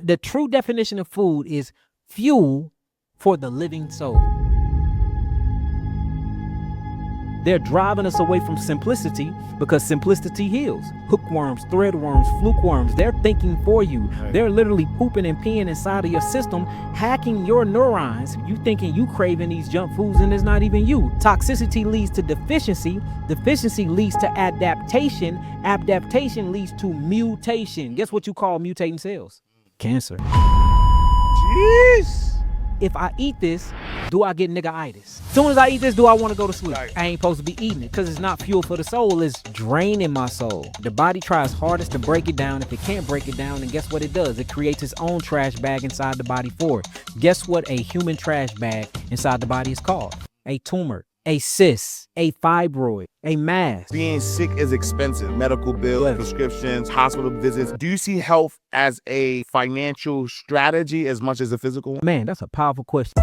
The true definition of food is fuel for the living soul. They're driving us away from simplicity because simplicity heals. Hookworms, threadworms, flukeworms, they're thinking for you. Right. They're literally pooping and peeing inside of your system, hacking your neurons. You thinking you craving these junk foods and it's not even you. Toxicity leads to deficiency. Deficiency leads to adaptation. Adaptation leads to mutation. Guess what you call mutating cells? Cancer. Jeez. If I eat this, do I get nigga-itis? As soon as I eat this, do I want to go to sleep? Right. I ain't supposed to be eating it because it's not fuel for the soul. It's draining my soul. The body tries hardest to break it down. If it can't break it down, then guess what it does? It creates its own trash bag inside the body for it. Guess what a human trash bag inside the body is called? A tumor, a cyst, a fibroid, a mass. Being sick is expensive. Medical bills, Yes. prescriptions, hospital visits. Do you see health as a financial strategy as much as a physical one? Man, that's a powerful question.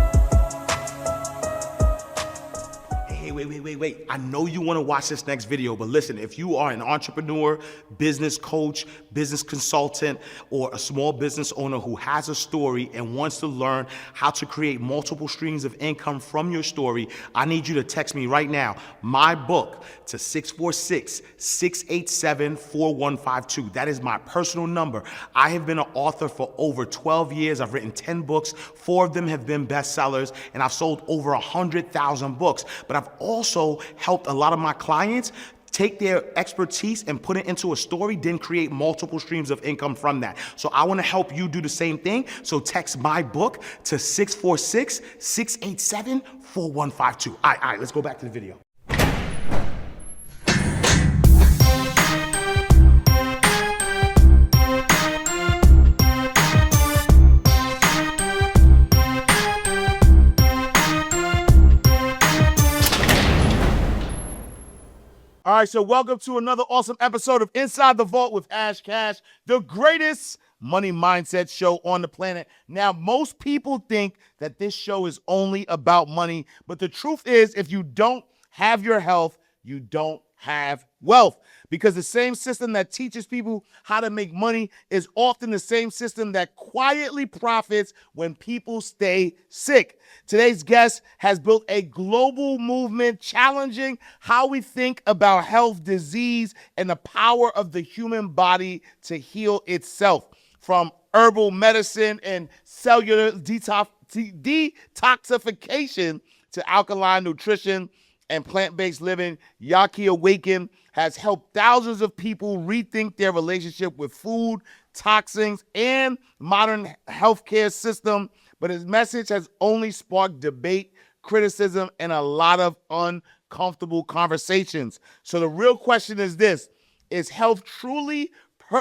Hey, wait. I know you want to watch this next video, but listen, if you are an entrepreneur, business coach, business consultant, or a small business owner who has a story and wants to learn how to create multiple streams of income from your story, I need you to text me right now, my book, to 646-687-4152. That is my personal number. I have been an author for over 12 years. I've written 10 books. 4 of them have been bestsellers, and I've sold over 100,000 books. But I've also helped a lot of my clients take their expertise and put it into a story, then create multiple streams of income from that. So I want to help you do the same thing. So text my book to 646-687-4152. All right, let's go back to the video. All right, so welcome to another awesome episode of Inside the Vault with Ash Cash, the greatest money mindset show on the planet. Now, most people think that this show is only about money, but the truth is, if you don't have your health, you don't have wealth, because the same system that teaches people how to make money is often the same system that quietly profits when people stay sick. Today's guest has built a global movement challenging how we think about health, disease, and the power of the human body to heal itself. From herbal medicine and cellular detoxification to alkaline nutrition and plant-based living, Yaki Awaken has helped thousands of people rethink their relationship with food, toxins, and modern healthcare system. But his message has only sparked debate, criticism, and a lot of uncomfortable conversations. So the real question is this: is health truly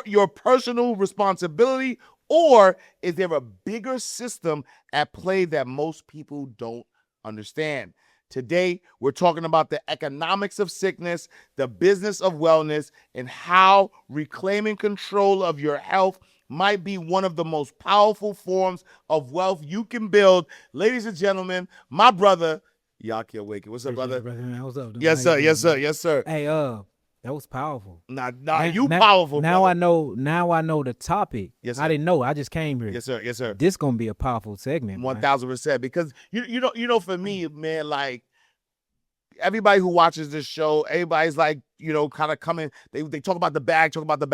your personal responsibility, or is there a bigger system at play that most people don't understand? Today, we're talking about the economics of sickness, the business of wellness, and how reclaiming control of your health might be one of the most powerful forms of wealth you can build. Ladies and gentlemen, my brother, Yaki Awaken. What's up, brother? What's up? Yes, sir. Yes, sir. Yes, sir. Hey, that was powerful. Powerful. Now brother. I know the topic. Yes, sir. I didn't know. I just came here. Yes, sir. Yes, sir. This gonna be a powerful segment. 1,000%. Because you know, for me, man, like everybody who watches this show, everybody's like, kind of coming. They talk about the bag, talk about the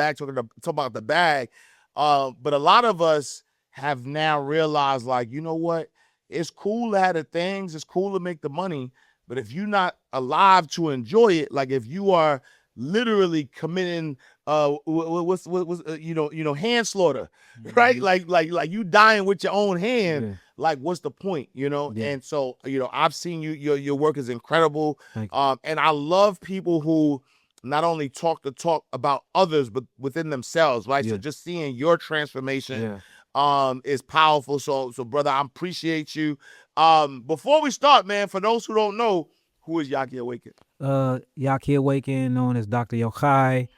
bag. But a lot of us have now realized, like, you know what? It's cool to have the things. It's cool to make the money. But if you're not alive to enjoy it, like if you are literally committing manslaughter, right? Like you dying with your own hand. Yeah. Like, what's the point, Yeah. And so, I've seen your work is incredible. Thank you. And I love people who not only talk about others, but within themselves, right? Yeah. So just seeing your transformation Yeah. is powerful. So brother, I appreciate you. Before we start, man, for those who don't know, who is Yaki Awaken? Yaki Awaken, known as Dr. Yahki.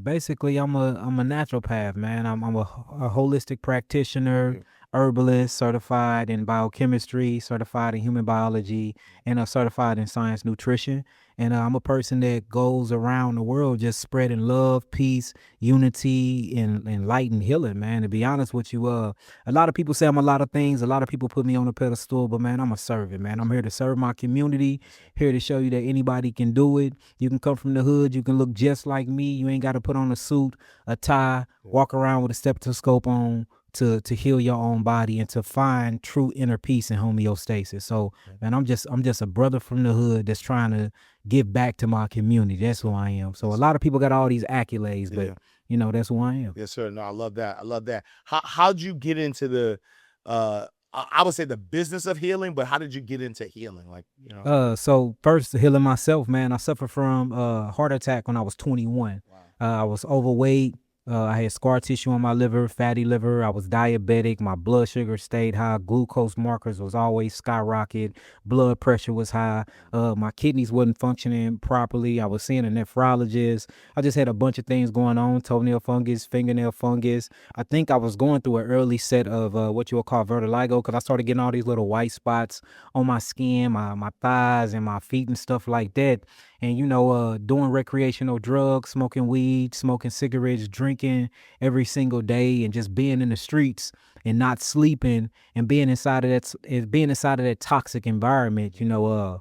Basically, I'm a naturopath, man. I'm a holistic practitioner. Yeah. herbalist, certified in biochemistry, certified in human biology, and certified in science nutrition. And I'm a person that goes around the world just spreading love, peace, unity, and light and healing, man. To be honest with you, a lot of people say I'm a lot of things. A lot of people put me on a pedestal, but man, I'm a servant, man. I'm here to serve my community, here to show you that anybody can do it. You can come from the hood. You can look just like me. You ain't got to put on a suit, a tie, walk around with a stethoscope on to heal your own body and to find true inner peace and homeostasis. So, man, I'm just a brother from the hood that's trying to give back to my community. That's who I am. So a lot of people got all these accolades, but you know, that's who I am. Yes, sir. No, I love that. I love that. How'd you get into the I would say the business of healing, but how did you get into healing? Like, you know. So first healing myself, man. I suffered from heart attack when I was 21. Wow. I was overweight. I had scar tissue on my liver, fatty liver. I was diabetic. My blood sugar stayed high. Glucose markers was always skyrocket. Blood pressure was high. My kidneys wasn't functioning properly. I was seeing a nephrologist. I just had a bunch of things going on. Toenail fungus, fingernail fungus. I think I was going through an early set of what you would call vertigo, because I started getting all these little white spots on my skin, my thighs and my feet and stuff like that. And, you know, doing recreational drugs, smoking weed, smoking cigarettes, drinking every single day, and just being in the streets and not sleeping and being inside of that toxic environment, you know,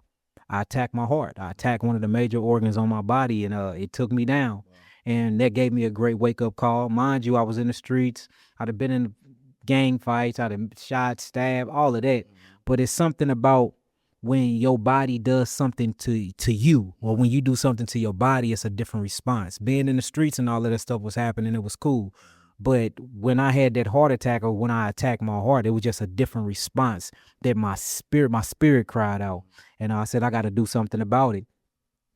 I attacked my heart. I attacked one of the major organs on my body, and it took me down. Wow. And that gave me a great wake-up call. Mind you, I was in the streets. I'd have been in gang fights. I'd have shot, stabbed, all of that. But it's something about when your body does something to you, or when you do something to your body, it's a different response. Being in the streets and all of that stuff was happening, it was cool. But when I had that heart attack, or when I attacked my heart, it was just a different response that my spirit cried out. And I said, I got to do something about it.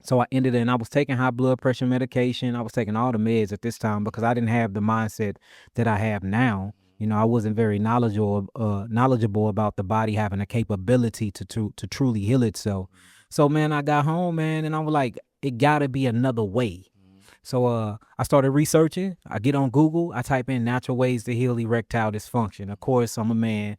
So I ended it, and I was taking high blood pressure medication. I was taking all the meds at this time because I didn't have the mindset that I have now. You know, I wasn't very knowledgeable about the body having a capability to truly heal itself. So, man, I got home, man, and I was like, it got to be another way. So I started researching. I get on Google. I type in natural ways to heal erectile dysfunction. Of course, I'm a man.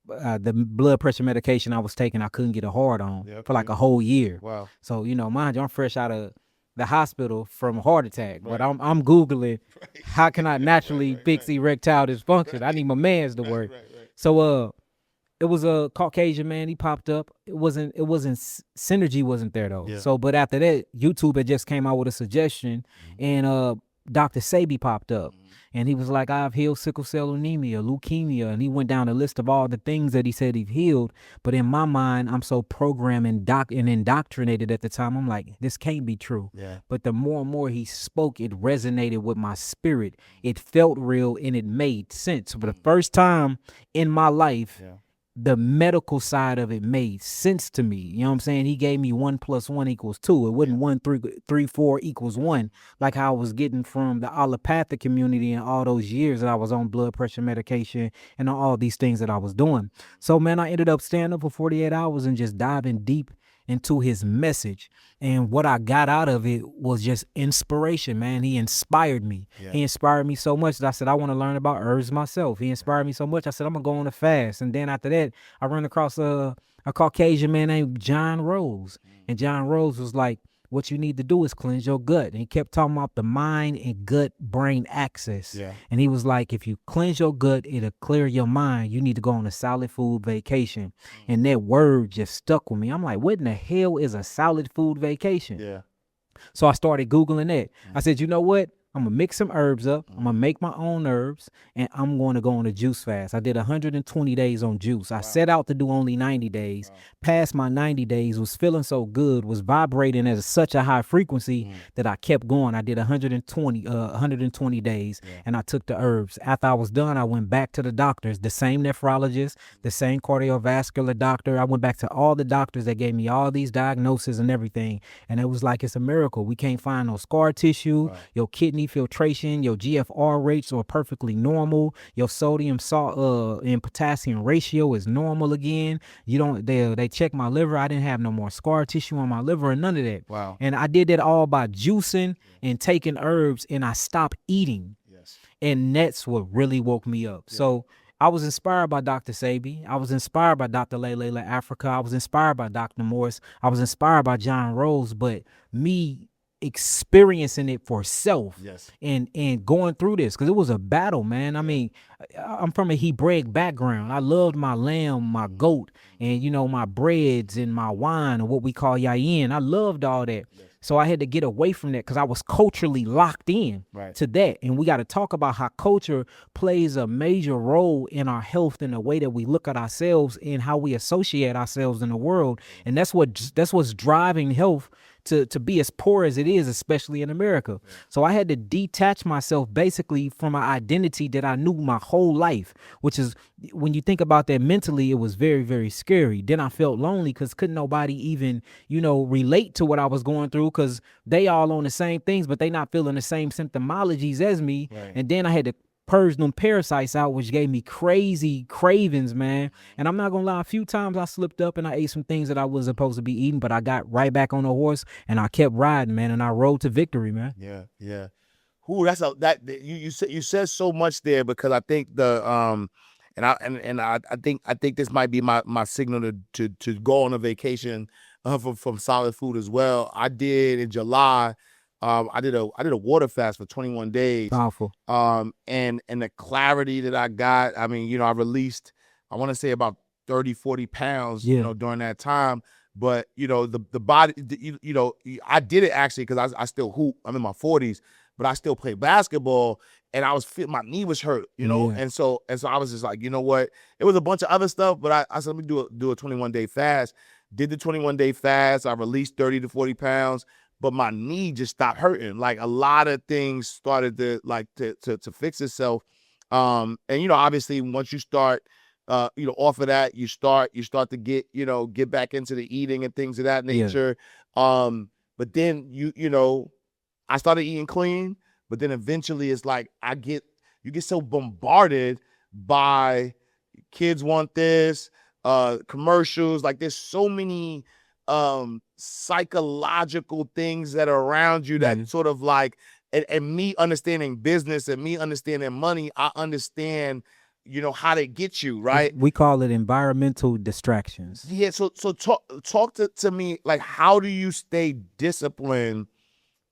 The blood pressure medication I was taking, I couldn't get a hard on for like a whole year. Wow. So, you know, mind you, I'm fresh out of the hospital from a heart attack, but I'm Googling how can I naturally fix erectile dysfunction. I need my mans to work. So it was a Caucasian man. He popped up. It wasn't synergy wasn't there though. Yeah. So, but after that, YouTube had just came out with a suggestion, and Dr. Sebi popped up. And he was like, I've healed sickle cell anemia, leukemia. And he went down a list of all the things that he said he'd healed. But in my mind, I'm so programmed and indoctrinated at the time. I'm like, this can't be true. Yeah. But the more and more he spoke, it resonated with my spirit. It felt real and it made sense. For the first time in my life, the medical side of it made sense to me. You know what I'm saying? He gave me 1 + 1 = 2. It wasn't 1, 3, 4 = 1, like how I was getting from the allopathic community in all those years that I was on blood pressure medication and all these things that I was doing. So, man, I ended up staying up for 48 hours and just diving deep into his message. And what I got out of it was just inspiration, man. He inspired me. Yeah. He inspired me so much that I said, I want to learn about herbs myself. He inspired me so much. I said, I'm going to go on a fast. And then after that, I ran across a Caucasian man named John Rose. And John Rose was like, what you need to do is cleanse your gut. And he kept talking about the mind and gut brain axis. Yeah. And he was like, if you cleanse your gut, it'll clear your mind. You need to go on a solid food vacation. And that word just stuck with me. I'm like, what in the hell is a solid food vacation? Yeah. So I started Googling that. I said, you know what? I'm going to mix some herbs up. I'm going to make my own herbs, and I'm going to go on a juice fast. I did 120 days on juice. I set out to do only 90 days. Past my 90 days, was feeling so good, was vibrating at such a high frequency that I kept going. I did 120 days, and I took the herbs. After I was done, I went back to the doctors, the same nephrologist, the same cardiovascular doctor. I went back to all the doctors that gave me all these diagnoses and everything, and it was like it's a miracle. We can't find no scar tissue, your kidney filtration, your GFR rates are perfectly normal. Your sodium, salt, and potassium ratio is normal again. They checked my liver. I didn't have no more scar tissue on my liver and none of that. Wow. And I did that all by juicing and taking herbs, and I stopped eating. Yes. And that's what really woke me up. Yeah. So I was inspired by Dr. Sebi. I was inspired by Dr. Layla Africa. I was inspired by Dr. Morris. I was inspired by John Rose. But me experiencing it for self Yes. and going through this, because it was a battle, man. I mean, I'm from a Hebraic background. I loved my lamb, my goat, and my breads and my wine, or what we call yayin. I loved all that. So I had to get away from that because I was culturally locked in to that. And we got to talk about how culture plays a major role in our health and the way that we look at ourselves and how we associate ourselves in the world. And that's what's driving health to be as poor as it is, especially in America. So I had to detach myself basically from an identity that I knew my whole life, which is, when you think about that mentally, it was very, very scary. Then I felt lonely because couldn't nobody even, relate to what I was going through, because they all on the same things, but they not feeling the same symptomologies as me. And then I had to purge them parasites out, which gave me crazy cravings, man. And I'm not gonna lie, a few times I slipped up and I ate some things that I wasn't supposed to be eating, but I got right back on the horse and I kept riding, man, and I rode to victory, man. Yeah. Who you said so much there, because I think I think this might be my signal to go on a vacation from solid food as well. I did in July. I did a water fast for 21 days. Powerful. And the clarity that I got, I mean, I released, I want to say about 30, 40 pounds, during that time. But, the body, I did it actually because I still hoop. I'm in my 40s, but I still play basketball, and my knee was hurt, and so I was just like, you know what? It was a bunch of other stuff, but I said, let me do a 21-day fast. Did the 21-day fast. I released 30 to 40 pounds. But my knee just stopped hurting. Like, a lot of things started to fix itself. And obviously once you start, off of that, you start to get back into the eating and things of that nature. But then I started eating clean. But then eventually it's like you get so bombarded by kids want this, commercials. Like, there's so many psychological things that are around you that sort of like, and me understanding business and me understanding money, I understand, how they get you, right? We call it environmental distractions. Yeah. So talk to me, like, how do you stay disciplined?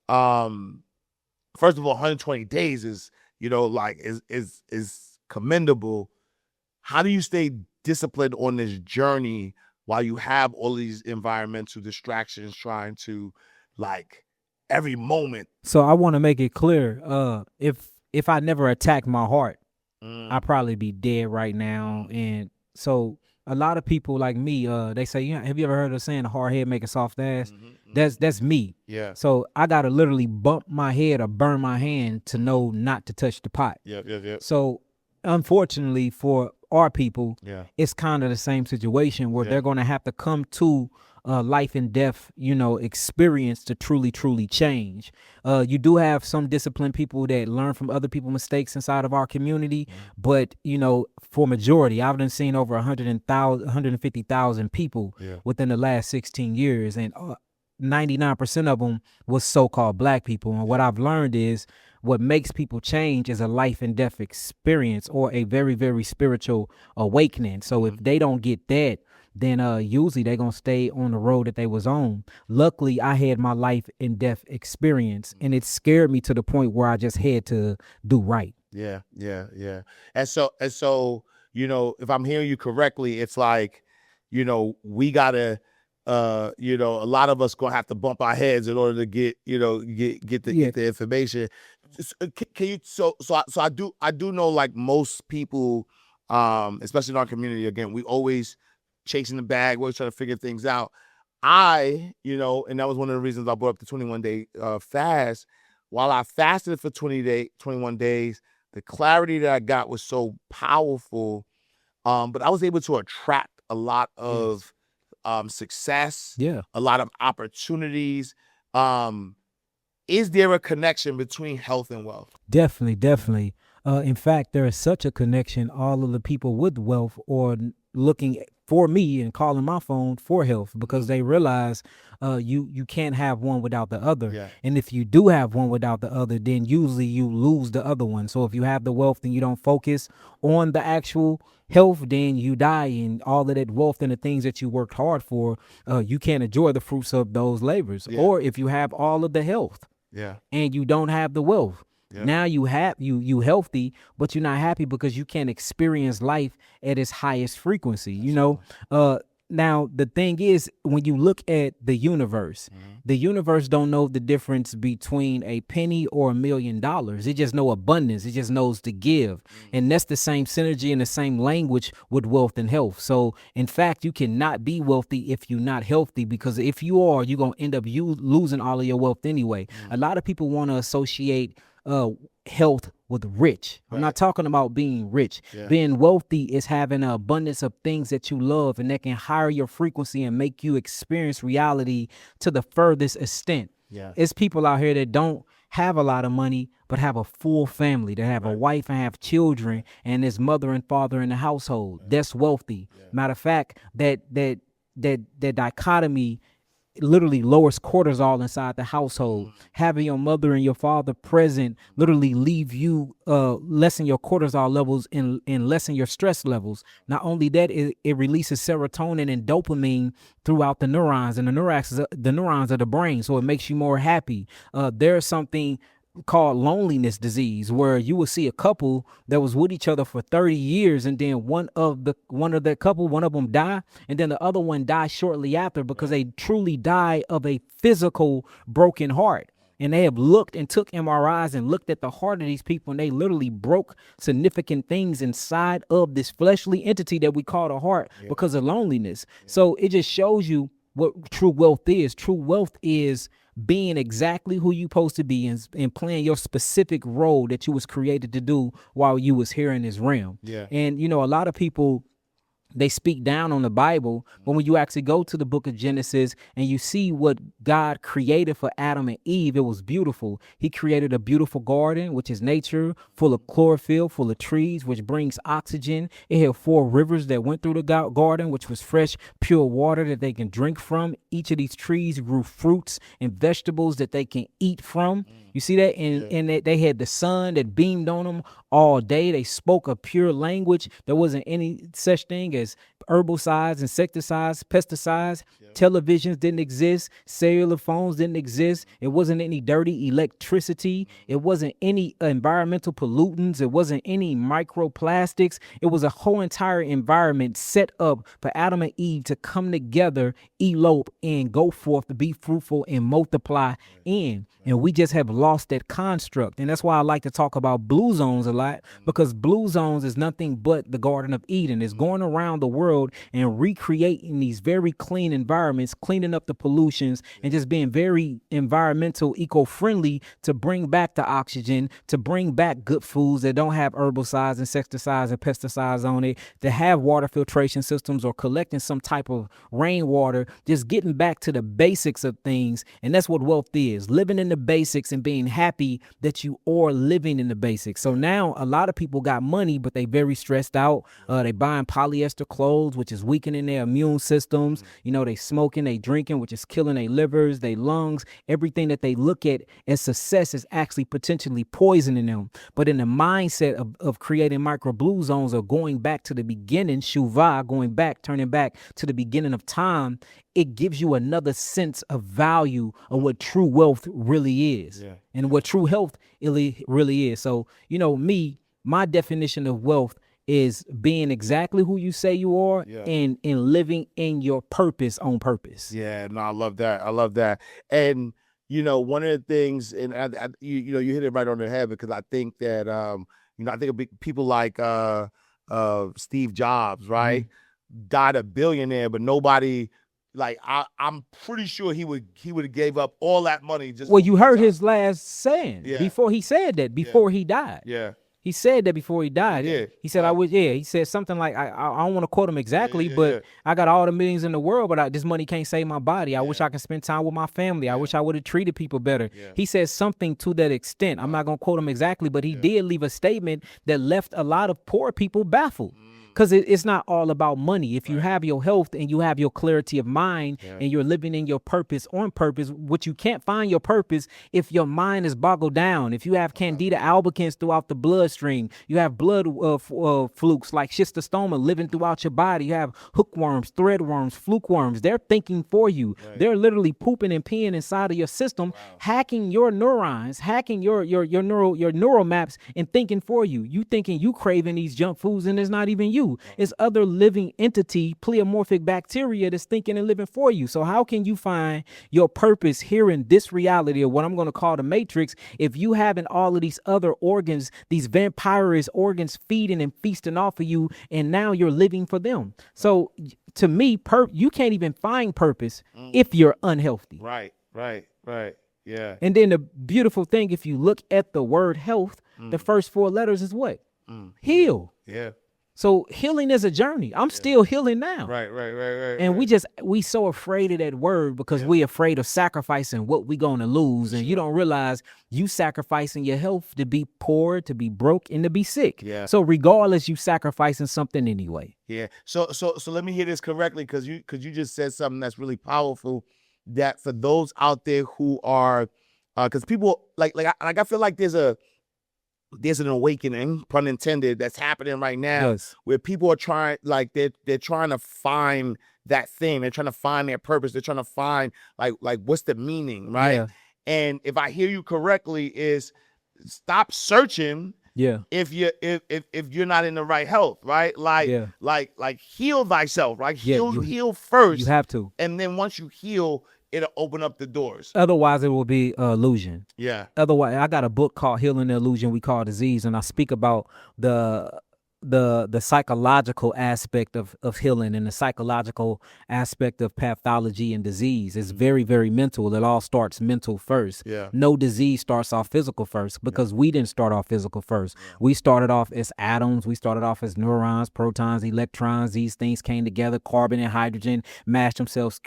First of all, 120 days is, is commendable. How do you stay disciplined on this journey while you have all these environmental distractions trying to, like, every moment? So I want to make it clear, if I never attacked my heart, I'd probably be dead right now. And so a lot of people like me, they say, have you ever heard of saying a hard head make a soft ass? That's me. Yeah. So I gotta literally bump my head or burn my hand to know not to touch the pot. Yep. So unfortunately for our people, it's kind of the same situation where they're going to have to come to life and death, experience to truly change. You do have some disciplined people that learn from other people's mistakes inside of our community, but for majority, I've done seen over 150,000 people within the last 16 years, and 99% of them was so-called Black people. And what I've learned is, what makes people change is a life and death experience, or a very, very spiritual awakening. So if they don't get that, then usually they're going to stay on the road that they was on. Luckily, I had my life and death experience, and it scared me to the point where I just had to do right. Yeah. And so, if I'm hearing you correctly, it's like, we gotta, a lot of us gonna have to bump our heads in order to get the information. Can you? So I do know, like, most people, especially in our community, again, we always chasing the bag, we're always trying to figure things out. And that was one of the reasons I brought up the 21-day fast. While I fasted for 21 days, the clarity that I got was so powerful. But I was able to attract a lot of success, a lot of opportunities. Is there a connection between health and wealth? Definitely. In fact, there is such a connection. All of the people with wealth or looking for me and calling my phone for health, because they realize you can't have one without the other. Yeah. And if you do have one without the other, then usually you lose the other one. So if you have the wealth and you don't focus on the actual health, then you die, and all of that wealth and the things that you worked hard for, you can't enjoy the fruits of those labors. Yeah. Or if you have all of the health Yeah. and you don't have the wealth, Yeah. now you healthy, but you're not happy because you can't experience life at its highest frequency. Now the thing is, when you look at the universe, the universe don't know the difference between a penny or $1 million. It just know abundance. It just knows to give. And that's the same synergy and the same language with wealth and health. So in fact, you cannot be wealthy if you're not healthy, because if you are, you're going to end up losing all of your wealth anyway. A lot of people want to associate health with rich. I'm not talking about being rich. Yeah. Being wealthy is having an abundance of things that you love and that can higher your frequency and make you experience reality to the furthest extent. Yeah. It's people out here that don't have a lot of money but have a full family. They have a wife and have children, and there's mother and father in the household. That's wealthy. Matter of fact, that dichotomy literally lowers cortisol inside the household. Having your mother and your father present literally leave you lessen your cortisol levels and lessen your stress levels. Not only that, it releases serotonin and dopamine throughout the neurons, and the neurons of the brain, so it makes you more happy. There's something called loneliness disease, where you will see a couple that was with each other for 30 years, and then one of the couple, one of them die, and then the other one dies shortly after, because they truly die of a physical broken heart. And they have looked and took MRIs and looked at the heart of these people, and they literally broke significant things inside of this fleshly entity that we call the heart because of loneliness. So it just shows you what true wealth is. True wealth is being exactly who you supposed to be and playing your specific role that you was created to do while you was here in this realm. Yeah. And a lot of people, they speak down on the Bible, but when you actually go to the book of Genesis and you see what God created for Adam and Eve, it was beautiful. He created a beautiful garden, which is nature, full of chlorophyll, full of trees, which brings oxygen. It had 4 rivers that went through the garden, which was fresh, pure water that they can drink from. Each of these trees grew fruits and vegetables that they can eat from. You see that? And they had the sun that beamed on them all day. They spoke a pure language. There wasn't any such thing as herbicides, insecticides, pesticides. Televisions didn't exist. Cellular phones didn't exist. It wasn't any dirty electricity. It wasn't any environmental pollutants. It wasn't any microplastics. It was a whole entire environment set up for Adam and Eve to come together, elope, and go forth to be fruitful and multiply in. And we just have lost that construct. And that's why I like to talk about blue zones a lot, because blue zones is nothing but the Garden of Eden. It's going around the world and recreating these very clean environments, cleaning up the pollutions, and just being very environmental, eco-friendly, to bring back the oxygen, to bring back good foods that don't have herbicides, insecticides, and pesticides on it, to have water filtration systems or collecting some type of rainwater, just getting back to the basics of things. And that's what wealth is, living in the basics and being happy that you are living in the basics. So now a lot of people got money, but they very stressed out. They buying polyester clothes, which is weakening their immune systems. They smoking, they drinking, which is killing their livers, their lungs. Everything that they look at as success is actually potentially poisoning them. But in the mindset of creating micro blue zones, or going back to the beginning, shuvah, turning back to the beginning of time, it gives you another sense of value of what true wealth really is, and what true health really is. So, my definition of wealth is being exactly who you say you are, and living in your purpose on purpose. Yeah, no, I love that. And one of the things, and you hit it right on the head, because I think that I think of people like Steve Jobs, right? Died a billionaire, but nobody. Like I'm pretty sure he would have gave up all that money just. Well, you heard his last saying before he said that he died. Yeah. He said that before he died. Yeah. He said, he said something like, I don't want to quote him exactly, but I got all the millions in the world, but this money can't save my body. I wish I could spend time with my family. I wish I would have treated people better. He said something to that extent. I'm not going to quote him exactly, but he did leave a statement that left a lot of poor people baffled. Because it's not all about money. If you have your health and you have your clarity of mind and you're living in your purpose on purpose, which you can't find your purpose if your mind is boggled down. If you have candida albicans throughout the bloodstream, you have blood flukes like schistosoma living throughout your body. You have hookworms, threadworms, fluke worms. They're thinking for you. They're literally pooping and peeing inside of your system, hacking your neurons, hacking your neural maps, and thinking for you. You thinking you craving these junk foods, and it's not even you. It's other living entity, pleomorphic bacteria that's thinking and living for you. So how can you find your purpose here in this reality of what I'm going to call the matrix if you having all of these other organs, these vampirous organs feeding and feasting off of you, and now you're living for them? So to me, you can't even find purpose if you're unhealthy. Right. Yeah. And then the beautiful thing, if you look at the word health, the first 4 letters is what? Heal. Yeah. So healing is a journey. I'm still healing now. Right. And we so afraid of that word because we afraid of sacrificing what we gonna lose. And you don't realize you sacrificing your health to be poor, to be broke, and to be sick. Yeah. So regardless, you sacrificing something anyway. Yeah. So let me hear this correctly, because you just said something that's really powerful, that for those out there who are, because people I feel like there's an awakening, pun intended, that's happening right now, where people are trying, like they're trying to find that thing. They're trying to find their purpose. They're trying to find like what's the meaning, right? Yeah. And if I hear you correctly, is stop searching. Yeah. If you're not in the right health, right? Like heal thyself, right? Heal first. You have to. And then once you heal, it'll open up the doors. Otherwise, it will be illusion. Yeah. Otherwise, I got a book called Healing the Illusion We Call Disease, and I speak about the psychological aspect of healing and the psychological aspect of pathology and disease. It's very, very mental. It all starts mental first. Yeah. No disease starts off physical first, because we didn't start off physical first. Yeah. We started off as atoms. We started off as neurons, protons, electrons. These things came together, carbon and hydrogen mashed themselves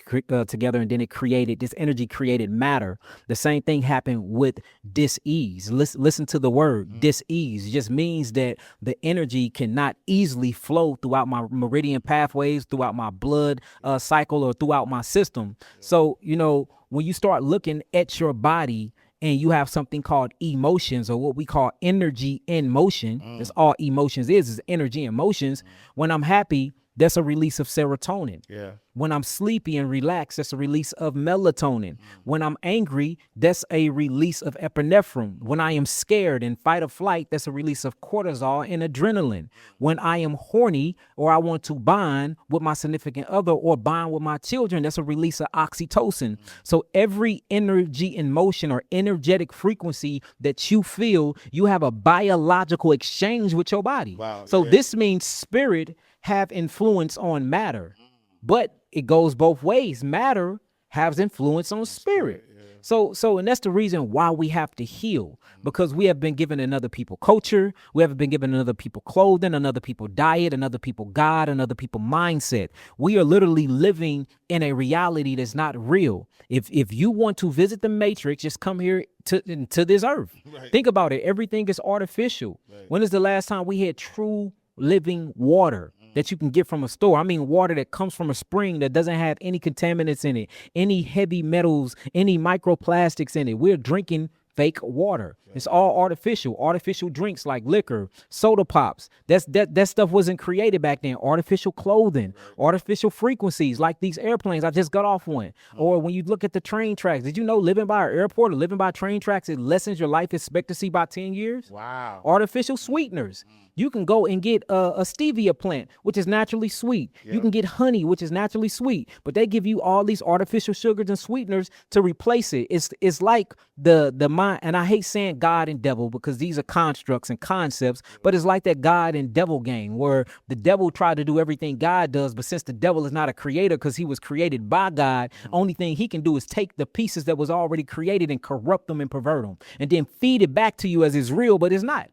together, and then it created, this energy created matter. The same thing happened with dis-ease. Listen to the word dis-ease. It just means that the energy cannot easily flow throughout my meridian pathways, throughout my blood cycle, or throughout my system. So, when you start looking at your body and you have something called emotions, or what we call energy in motion, that's all emotions is energy in motions. When I'm happy, that's a release of serotonin. Yeah. When I'm sleepy and relaxed, that's a release of melatonin. When I'm angry, that's a release of epinephrine. When I am scared in fight or flight, that's a release of cortisol and adrenaline. When I am horny, or I want to bond with my significant other or bond with my children, that's a release of oxytocin. So every energy in motion or energetic frequency that you feel, you have a biological exchange with your body. Wow. So this means spirit have influence on matter, but it goes both ways. Matter has influence on spirit. So, and that's the reason why we have to heal, because we have been given another people culture. We have been given another people clothing, another people diet, another people God, another people mindset. We are literally living in a reality that's not real. If you want to visit the matrix, just come here to this earth. Right. Think about it. Everything is artificial. Right. When is the last time we had true living water that you can get from a store? I mean, water that comes from a spring that doesn't have any contaminants in it, any heavy metals, any microplastics in it. We're drinking fake water. It's all artificial drinks like liquor, soda pops. That stuff wasn't created back then. Artificial clothing, artificial frequencies like these airplanes. I just got off one. Or when you look at the train tracks, did you know living by an airport or living by train tracks, it lessens your life expectancy by 10 years? Wow. Artificial sweeteners. You can go and get a stevia plant, which is naturally sweet. Yep. You can get honey, which is naturally sweet, but they give you all these artificial sugars and sweeteners to replace it. It's like the mind, and I hate saying God and devil because these are constructs and concepts, but it's like that God and devil game where the devil tried to do everything God does, but since the devil is not a creator because he was created by God, only thing he can do is take the pieces that was already created and corrupt them and pervert them, and then feed it back to you as it's real, but it's not.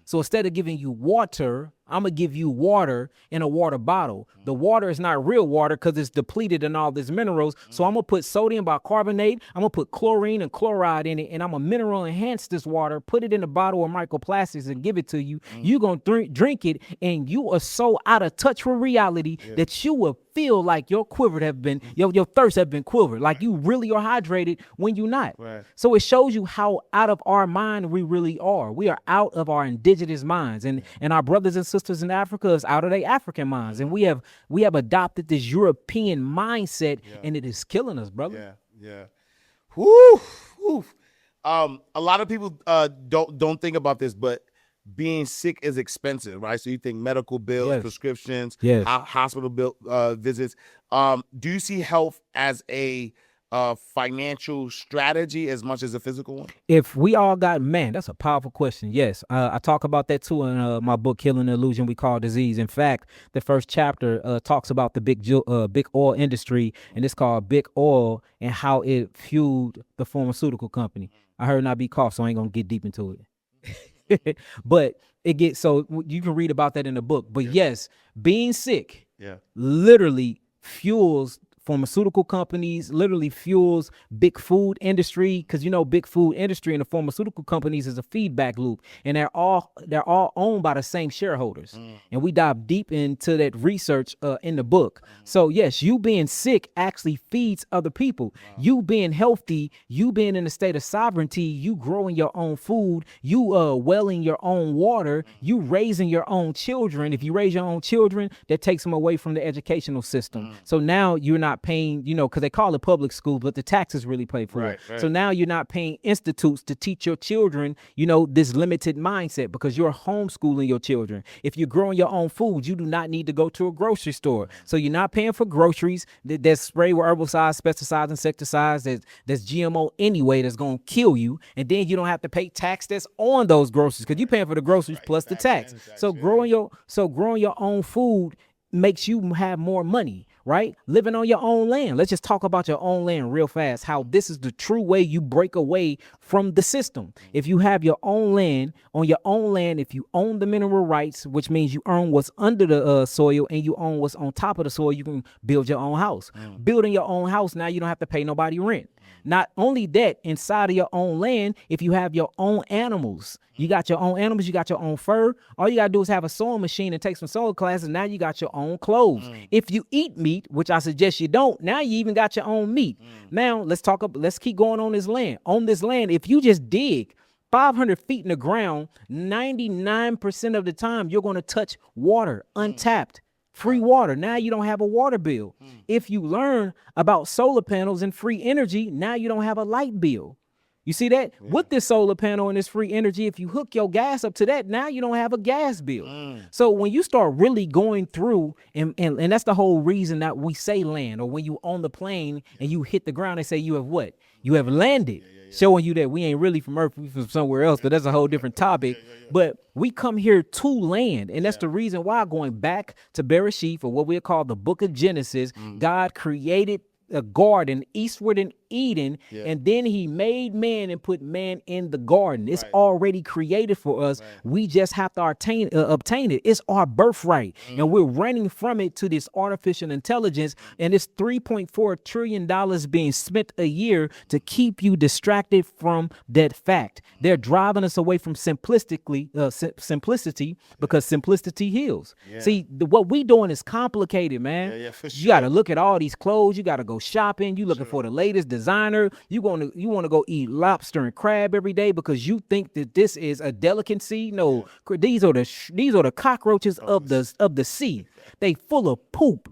So instead of giving you water I'm gonna give you water in a water bottle. The water is not real water because it's depleted in all these minerals. So I'm gonna put sodium bicarbonate, I'm gonna put chlorine and chloride in it, and I'm gonna mineral enhance this water, put it in a bottle of microplastics and give it to you. You're gonna drink it, and you are so out of touch with reality that you will feel like your quivered have been, your thirst have been quivered, like you really are hydrated when you're not. Right. So it shows you how out of our mind we really are. We are out of our indigenous minds, and our brothers and sisters in Africa is out of their African minds, and we have adopted this European mindset, and it is killing us, brother. Yeah. Woo, woo. A lot of people don't think about this, but being sick is expensive, right? So you think medical bills, prescriptions, hospital bill visits. Do you see health as a financial strategy as much as a physical one? If we all got, man, that's a powerful question. Yes, I talk about that too in my book, Killing the Illusion We Call Disease. In fact, the first chapter talks about the big oil industry, and it's called Big Oil and how it fueled the pharmaceutical company. I heard not be cough, so I ain't gonna get deep into it. But it gets, so you can read about that in the book. But yes, being sick literally fuels pharmaceutical companies, literally fuels big food industry, because big food industry and the pharmaceutical companies is a feedback loop, and they're all owned by the same shareholders. And we dive deep into that research in the book. So yes, you being sick actually feeds other people. You being healthy, you being in a state of sovereignty, you growing your own food, you welling your own water, you raising your own children. If you raise your own children, that takes them away from the educational system. So now you're not paying, because they call it public school, but the taxes really pay for it. So now you're not paying institutes to teach your children, this limited mindset, because you're homeschooling your children. If you're growing your own food, you do not need to go to a grocery store. So you're not paying for groceries that's sprayed with herbicides, pesticides, insecticides, that's GMO anyway, that's going to kill you. And then you don't have to pay tax that's on those groceries, because you're paying for the groceries plus the tax. So growing your own food makes you have more money, right? Living on your own land. Let's just talk about your own land real fast, how this is the true way you break away from the system. If you have your own land, on your own land, if you own the mineral rights, which means you own what's under the soil and you own what's on top of the soil, you can build your own house. Building your own house, now you don't have to pay nobody rent. Not only that, inside of your own land, if you have your own animals, you got your own animals, you got your own fur, all you got to do is have a sewing machine and take some sewing classes. Now you got your own clothes. If you eat meat, which I suggest you don't, now you even got your own meat. Now let's keep going on this land. On this land, if you just dig 500 feet in the ground, 99% of the time, you're going to touch water, untapped. Free water. Now you don't have a water bill. If you learn about solar panels and free energy, now you don't have a light bill. You see that? With this solar panel and this free energy, if you hook your gas up to that, now you don't have a gas bill. So when you start really going through, and that's the whole reason that we say land, or when you on the plane and you hit the ground, they say you have what? You have landed. Showing you that we ain't really from Earth, we from somewhere else, but that's a whole different topic. But we come here to land, and that's the reason why, going back to Bereshith, or what we call the book of Genesis, God created a garden eastward in Eden, and then he made man and put man in the garden. It's already created for us. We just have to obtain it. It's our birthright, and we're running from it to this artificial intelligence, and it's $3.4 trillion being spent a year to keep you distracted from that fact. They're driving us away from simplicity, because simplicity heals. See, what we doing is complicated, man. You got to look at all these clothes. You got to go shopping. You looking for the latest designer. You want to go eat lobster and crab every day because you think that this is a delicacy. No, these are the cockroaches of the sea. They full of poop.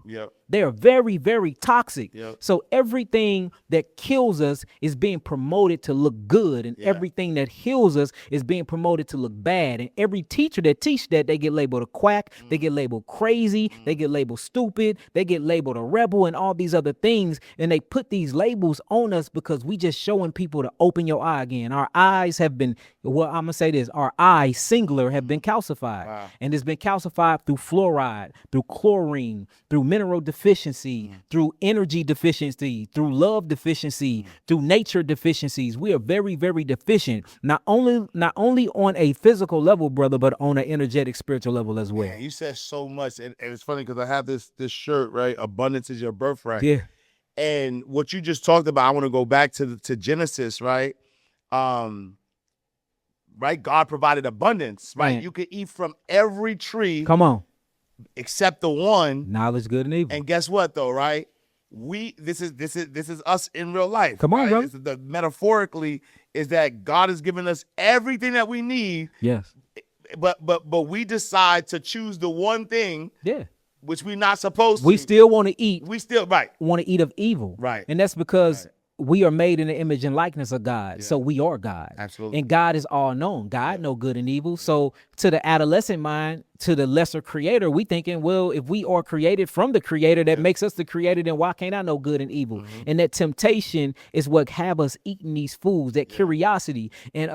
They're very, very toxic. So everything that kills us is being promoted to look good, and everything that heals us is being promoted to look bad. And every teacher that teach that, they get labeled a quack, they get labeled crazy, they get labeled stupid, they get labeled a rebel, and all these other things. And they put these labels on us because we just showing people to open your eye again. Our eyes have been, well, I'm gonna say this, our eyes, singular, have been calcified. And it's been calcified through fluoride, through chlorine, through mineral deficiency, deficiency, through energy deficiency, through love deficiency, through nature deficiencies. We are very, very deficient. Not only on a physical level, brother, but on an energetic, spiritual level as well. Man, you said so much, and it's funny because I have this shirt, right? Abundance is your birthright. Yeah. And what you just talked about, I want to go back to Genesis, right? Right, God provided abundance, right? Man. You could eat from every tree, Come on. except the one. Knowledge, good and evil. And guess what, though, right? This is us in real life. Come on, right? brother. This is metaphorically is that God has given us everything that we need. Yes. But we decide to choose the one thing. Yeah. Which we're not supposed to. We still want to eat. We still want to eat of evil. Right. And that's because we are made in the image and likeness of God. So we are God. Absolutely. And God is all known. God know good and evil. So to the adolescent mind, to the lesser creator, we thinking, well, if we are created from the creator that makes us the creator, then why can't I know good and evil? And that temptation is what have us eating these foods, that curiosity. And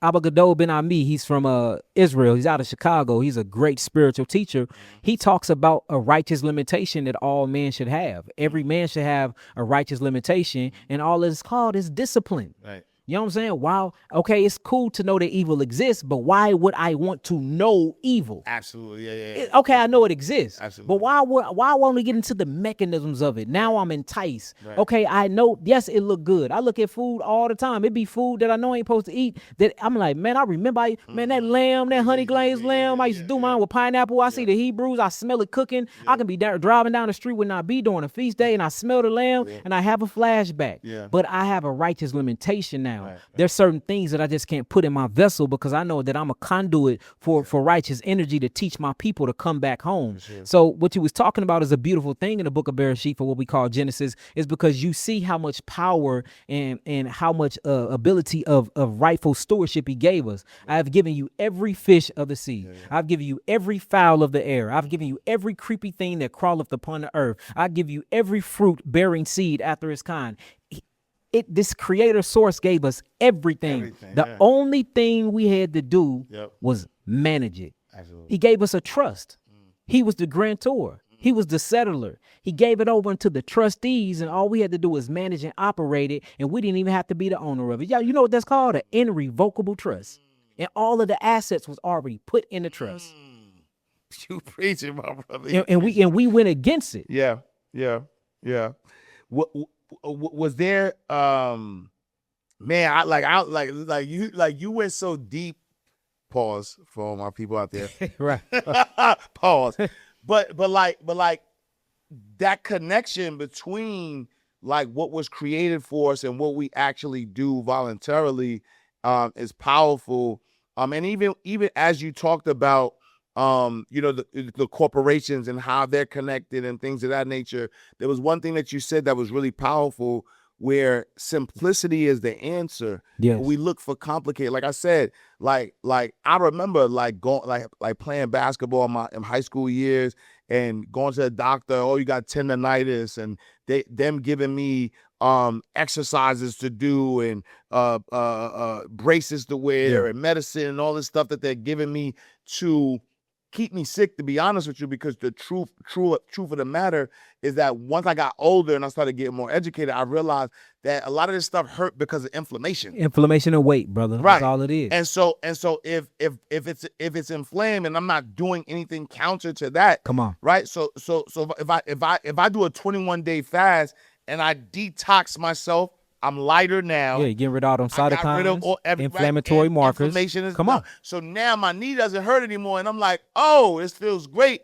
Abba Gadol Ben Ami, he's from Israel. He's out of Chicago. He's a great spiritual teacher. He talks about a righteous limitation that all men should have. Every man should have a righteous limitation, and all it's called is discipline. Right. You know what I'm saying? Wow. Okay, it's cool to know that evil exists, but why would I want to know evil? Absolutely. Yeah. Okay, I know it exists. Absolutely. But why won't we get into the mechanisms of it? Now I'm enticed. Right. Okay, I know, yes, it look good. I look at food all the time. It be food that I know I ain't supposed to eat that I'm like, man, I remember, man, that lamb, that honey glazed lamb, I used to do mine with pineapple. I see the Hebrews, I smell it cooking. I can be driving down the street when I be during a feast day and I smell the lamb and I have a flashback. Yeah. But I have a righteous limitation now. Right. There's certain things that I just can't put in my vessel because I know that I'm a conduit for righteous energy to teach my people to come back home. Sure. So what you was talking about is a beautiful thing in the book of Bereshit for what we call Genesis, is because you see how much power and how much ability of rightful stewardship he gave us. I have given you every fish of the sea. I've given you every fowl of the air. I've given you every creepy thing that crawleth upon the earth. I give you every fruit bearing seed after its kind. This creator source gave us everything. The only thing we had to do was manage it. Absolutely. He gave us a trust. He was the grantor. He was the settler. He gave it over to the trustees, and all we had to do was manage and operate it, and we didn't even have to be the owner of it. Yeah, you know what that's called? An irrevocable trust. And all of the assets was already put in the trust. You preaching, my brother. And we went against it. Yeah. What was there? Man, I you went so deep. Pause for all my people out there. Right. Pause. But like that connection between like what was created for us and what we actually do voluntarily is powerful. And even as you talked about the corporations and how they're connected and things of that nature, there was one thing that you said that was really powerful, where simplicity is the answer. Yes. We look for complicated. Like I said, like I remember like going like playing basketball in high school years and going to the doctor. Oh, you got tendonitis, and them giving me exercises to do and braces to wear and medicine and all this stuff that they're giving me to keep me sick, to be honest with you, because the truth of the matter is that once I got older and I started getting more educated, I realized that a lot of this stuff hurt because of inflammation. Inflammation and weight, brother. Right. That's all it is. And so if it's inflamed and I'm not doing anything counter to that, Come on. right? So if I do a 21-day fast and I detox myself, I'm lighter now. Yeah, you getting rid of all them I got rid of cytokines, inflammatory markers. Inflammation is Come on. So now my knee doesn't hurt anymore, and I'm like, oh, this feels great.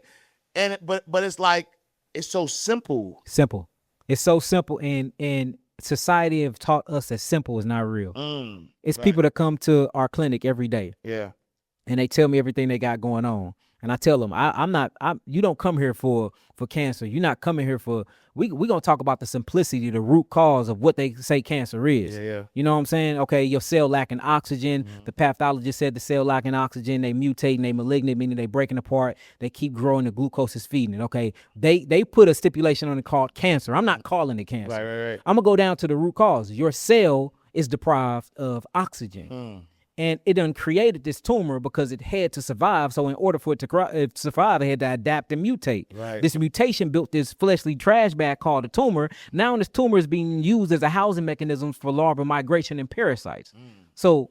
And but it's like it's so simple. Simple. It's so simple, and society have taught us that simple is not real. It's people that come to our clinic every day. Yeah. And they tell me everything they got going on. And I tell them, you don't come here for cancer. You're not coming here for, we going to talk about the simplicity, the root cause of what they say cancer is. Yeah. You know what I'm saying? Okay, your cell lacking oxygen. The pathologist said the cell lacking oxygen, they mutating, they malignant, meaning they breaking apart. They keep growing, the glucose is feeding it. Okay, they put a stipulation on it called cancer. I'm not calling it cancer. Right. I'm going to go down to the root cause. Your cell is deprived of oxygen. and it done created this tumor because it had to survive. So in order for it to survive, it had to adapt and mutate. Right. This mutation built this fleshly trash bag called a tumor. Now this tumor is being used as a housing mechanism for larval migration and parasites. So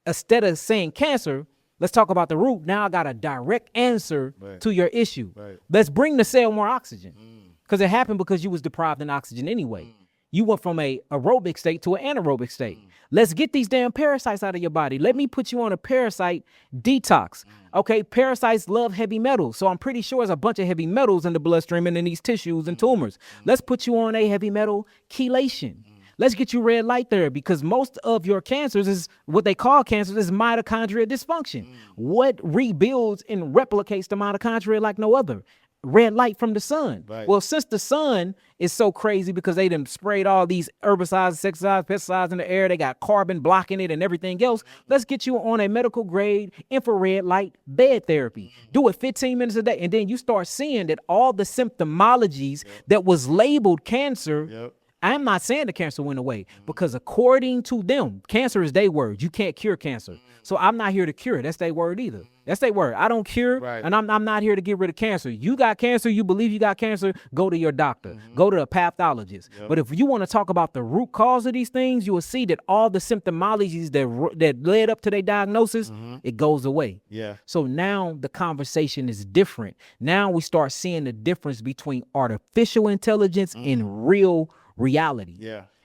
instead of saying cancer, let's talk about the root. Now I got a direct answer to your issue. Let's bring the cell more oxygen, because it happened because you was deprived in oxygen anyway. You went from a aerobic state to an anaerobic state. Let's get these damn parasites out of your body. Let me put you on a parasite detox. Okay, parasites love heavy metals. So I'm pretty sure there's a bunch of heavy metals in the bloodstream and in these tissues and tumors. Let's put you on a heavy metal chelation. Let's get you red light therapy, because most of your cancers is what they call cancers is mitochondrial dysfunction. What rebuilds and replicates the mitochondria like no other? Red light from the sun. Well, since the sun is so crazy because they done sprayed all these herbicides, insecticides, pesticides in the air, they got carbon blocking it and everything else. Let's get you on a medical grade infrared light bed therapy. Do it 15 minutes a day, and then you start seeing that all the symptomologies that was labeled cancer. I'm not saying the cancer went away, because according to them, cancer is their word. You can't cure cancer. So I'm not here to cure it. That's their word either. That's their word. I don't cure, and I'm not here to get rid of cancer. You got cancer, you believe you got cancer, go to your doctor. Go to a pathologist. But if you want to talk about the root cause of these things, you will see that all the symptomologies that led up to their diagnosis, it goes away. So now the conversation is different. Now we start seeing the difference between artificial intelligence and real reality.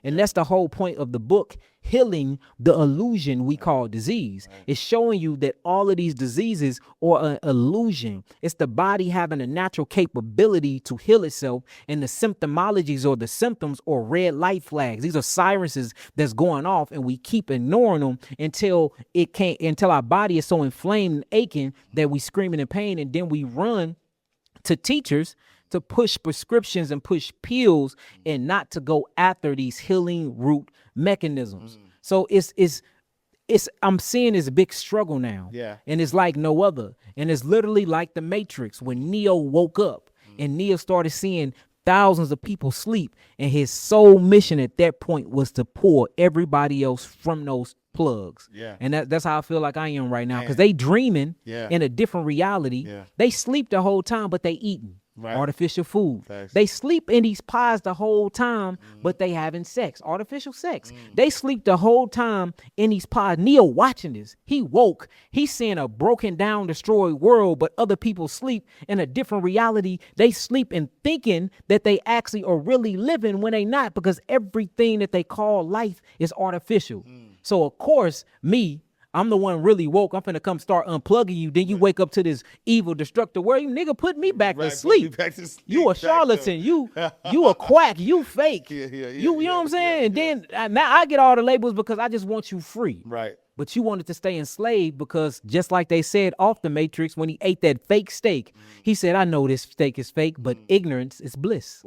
And that's the whole point of the book, Healing the Illusion We Call Disease. It's showing you that all of these diseases are an illusion. It's the body having a natural capability to heal itself, and the symptomologies or the symptoms or red light flags. These are sirenses that's going off, and we keep ignoring them until our body is so inflamed and aching that we screaming in pain, and then we run to teachers to push prescriptions and push pills, and not to go after these healing root mechanisms. So I'm seeing this big struggle now. And it's like no other. And it's literally like the Matrix when Neo woke up and Neo started seeing thousands of people sleep, and his sole mission at that point was to pull everybody else from those plugs. And that's how I feel like I am right now, because they dreaming in a different reality. They sleep the whole time, but they eating artificial food. They sleep in these pods the whole time, but they having sex, artificial sex. They sleep the whole time in these pods. Neo watching this, he woke, he's seeing a broken down, destroyed world, but other people sleep in a different reality. They sleep and thinking that they actually are really living when they not, because everything that they call life is artificial. So of course, I'm the one really woke. I'm finna come start unplugging you. Then you wake up to this evil, destructive world. You nigga put me back to sleep. You a charlatan. You a quack. You fake. You know what I'm saying? And then now I get all the labels because I just want you free. But you wanted to stay enslaved because, just like they said off the Matrix when he ate that fake steak, he said, I know this steak is fake, but ignorance is bliss.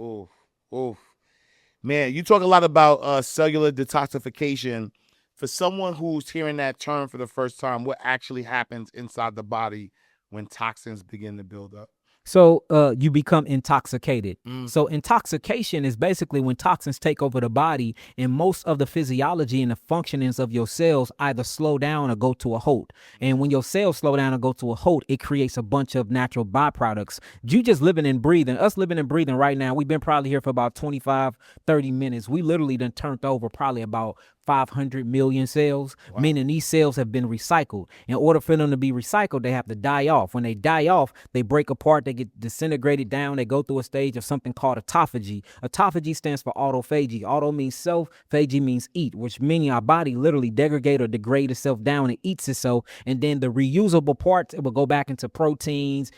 Man, you talk a lot about cellular detoxification. For someone who's hearing that term for the first time, what actually happens inside the body when toxins begin to build up? So you become intoxicated. So intoxication is basically when toxins take over the body, and most of the physiology and the functionings of your cells either slow down or go to a halt. And when your cells slow down or go to a halt, it creates a bunch of natural byproducts. You just living and breathing, us living and breathing right now, we've been probably here for about 25, 30 minutes. We literally done turned over probably about 500 million cells, meaning these cells have been recycled. In order for them to be recycled, they have to die off. When they die off, they break apart, they get disintegrated down, they go through a stage of something called autophagy. Autophagy stands for autophagy. Auto means self, phagy means eat, which meaning our body literally degrade or degrade itself down and eats itself. And then the reusable parts, it will go back into proteins,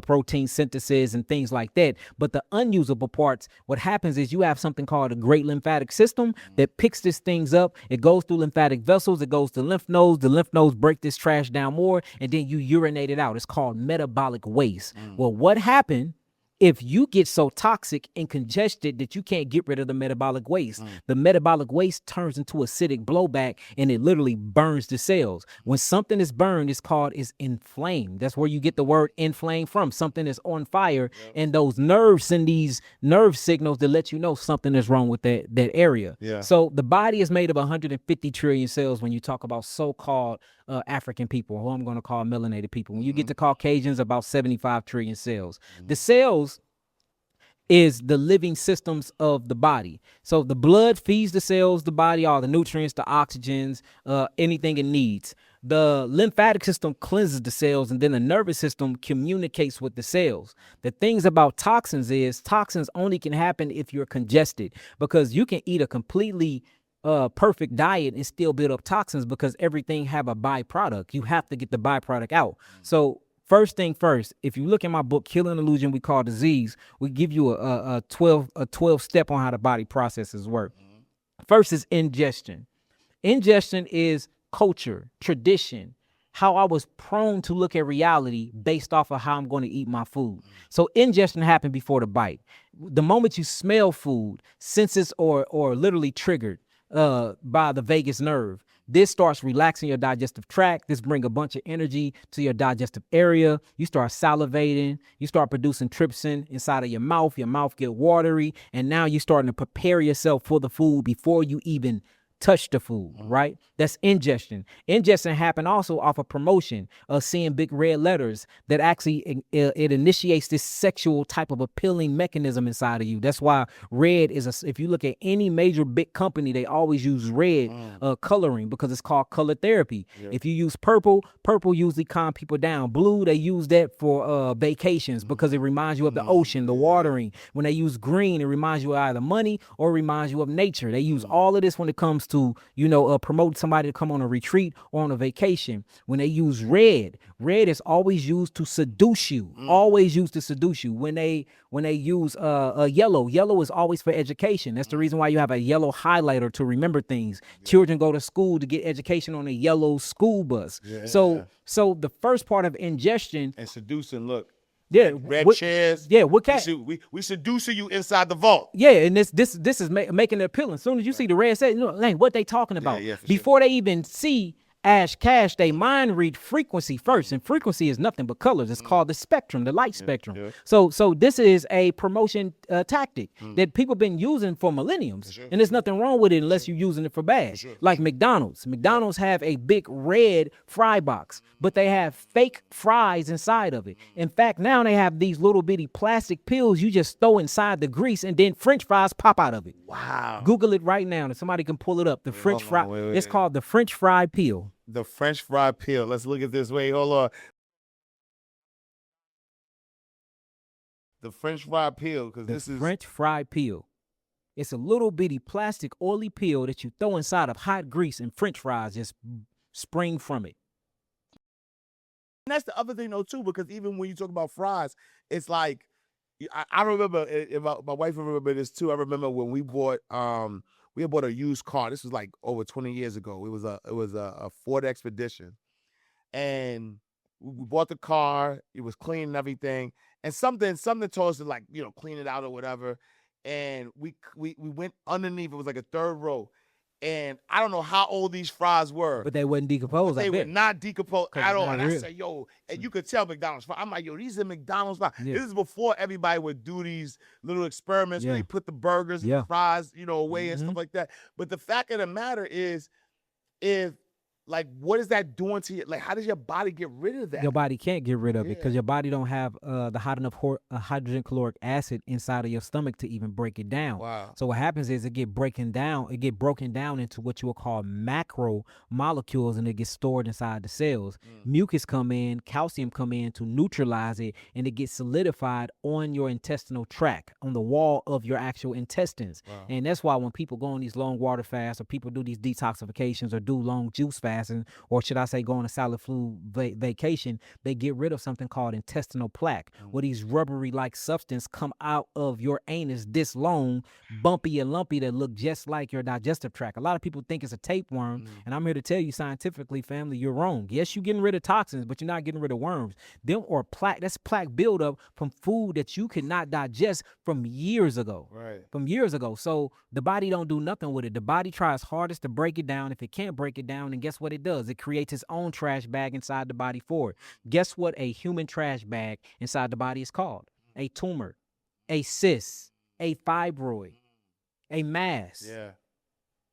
protein synthesis and things like that. But the unusable parts, what happens is you have something called a great lymphatic system that picks these things up. It goes through lymphatic vessels. It goes to lymph nodes. The lymph nodes break this trash down more, and then you urinate it out. It's called metabolic waste. Well, what happened if you get so toxic and congested that you can't get rid of the metabolic waste, the metabolic waste turns into acidic blowback and it literally burns the cells. When something is burned, is inflamed. That's where you get the word inflamed from. Something is on fire, and those nerves send these nerve signals to let you know something is wrong with that area. Yeah. So the body is made of 150 trillion cells when you talk about so-called African people, who I'm going to call melanated people. When you get to Caucasians, about 75 trillion cells. The cells is the living systems of the body. So the blood feeds the cells, the body, all the nutrients, the oxygens, anything it needs. The lymphatic system cleanses the cells, and then the nervous system communicates with the cells. The things about toxins is toxins only can happen if you're congested, because you can eat a completely perfect diet and still build up toxins, because everything have a byproduct. You have to get the byproduct out. So first thing first, if you look at my book, Killing Illusion We Call Disease, we give you a 12 step on how the body processes work. First is ingestion. Ingestion is culture, tradition, how I was prone to look at reality based off of how I'm going to eat my food. So ingestion happened before the bite. The moment you smell food, senses or literally triggered by the vagus nerve. This starts relaxing your digestive tract. This brings a bunch of energy to your digestive area. You start salivating. You start producing trypsin inside of your mouth. Your mouth get watery. And now you're starting to prepare yourself for the food before you even touch the food, right? That's ingestion. Ingestion happen also off of promotion, seeing big red letters that actually it initiates this sexual type of appealing mechanism inside of you. That's why red is if you look at any major big company, they always use red coloring, because it's called color therapy. If you use purple usually calm people down. Blue, they use that for vacations, because it reminds you of the ocean, the watering. When they use green, it reminds you of either money or reminds you of nature. They use all of this when it comes to, promote somebody to come on a retreat or on a vacation. When they use red is always used to seduce you, always used to seduce you. When they use yellow is always for education. That's the reason why you have a yellow highlighter to remember things. Children go to school to get education on a yellow school bus. So the first part of ingestion and seducing, look. Yeah, red chairs. Yeah, what cat? We seducing you inside the vault. Yeah, and this is making it appealing. As soon as you see the red set, what they talking about. Before they even see Ash Cash, they mind read frequency first, and frequency is nothing but colors. It's called the spectrum, the light spectrum. So this is a promotion tactic that people been using for millenniums, and there's nothing wrong with it unless you're using it for bad. Like McDonald's. McDonald's have a big red fry box, but they have fake fries inside of it. In fact, now they have these little bitty plastic pills you just throw inside the grease, and then French fries pop out of it. Wow. Google it right now, and somebody can pull it up. The French fry. It's called the French fry peel. The French fry peel. Let's look at this. Wait, hold on. The French fry peel, because this is French fry peel. It's a little bitty plastic oily peel that you throw inside of hot grease, and French fries just spring from it. And that's the other thing though too, because even when you talk about fries, it's like I remember. My wife remember this too. I remember when we bought had bought a used car. This was like over 20 years ago. It was a Ford Expedition, and we bought the car. It was clean and everything, and something told us to, like, clean it out or whatever. And we went underneath. It was like a third row, and I don't know how old these fries were, but they wasn't decomposed. They were not decomposed at all. And I real. said, yo, and you could tell McDonald's fries. I'm like, yo, these are McDonald's fries. Yeah. This is before everybody would do these little experiments where they put the burgers and the fries, away and stuff like that. But the fact of the matter is, like, what is that doing to you? Like, how does your body get rid of that? Your body can't get rid of it because your body don't have the hot enough hydrogen caloric acid inside of your stomach to even break it down. Wow. So what happens is it get broken down into what you will call macro molecules, and it gets stored inside the cells. Mucus come in, calcium come in to neutralize it, and it gets solidified on your intestinal tract, on the wall of your actual intestines. Wow. And that's why when people go on these long water fasts, or people do these detoxifications or do long juice fasts, fasting, or should I say go on a solid food vacation, they get rid of something called intestinal plaque, where these rubbery like substance come out of your anus this long, bumpy and lumpy, that look just like your digestive tract. A lot of people think it's a tapeworm, and I'm here to tell you scientifically, family, you're wrong. Yes, you're getting rid of toxins, but you're not getting rid of worms. Them or plaque, that's plaque buildup from food that you could not digest from years ago. Right. From years ago. So the body don't do nothing with it. The body tries hardest to break it down. If it can't break it down, then guess what it does? It creates its own trash bag inside the body for it. Guess what a human trash bag inside the body is called? A tumor, a cyst, a fibroid, a mass. Yeah.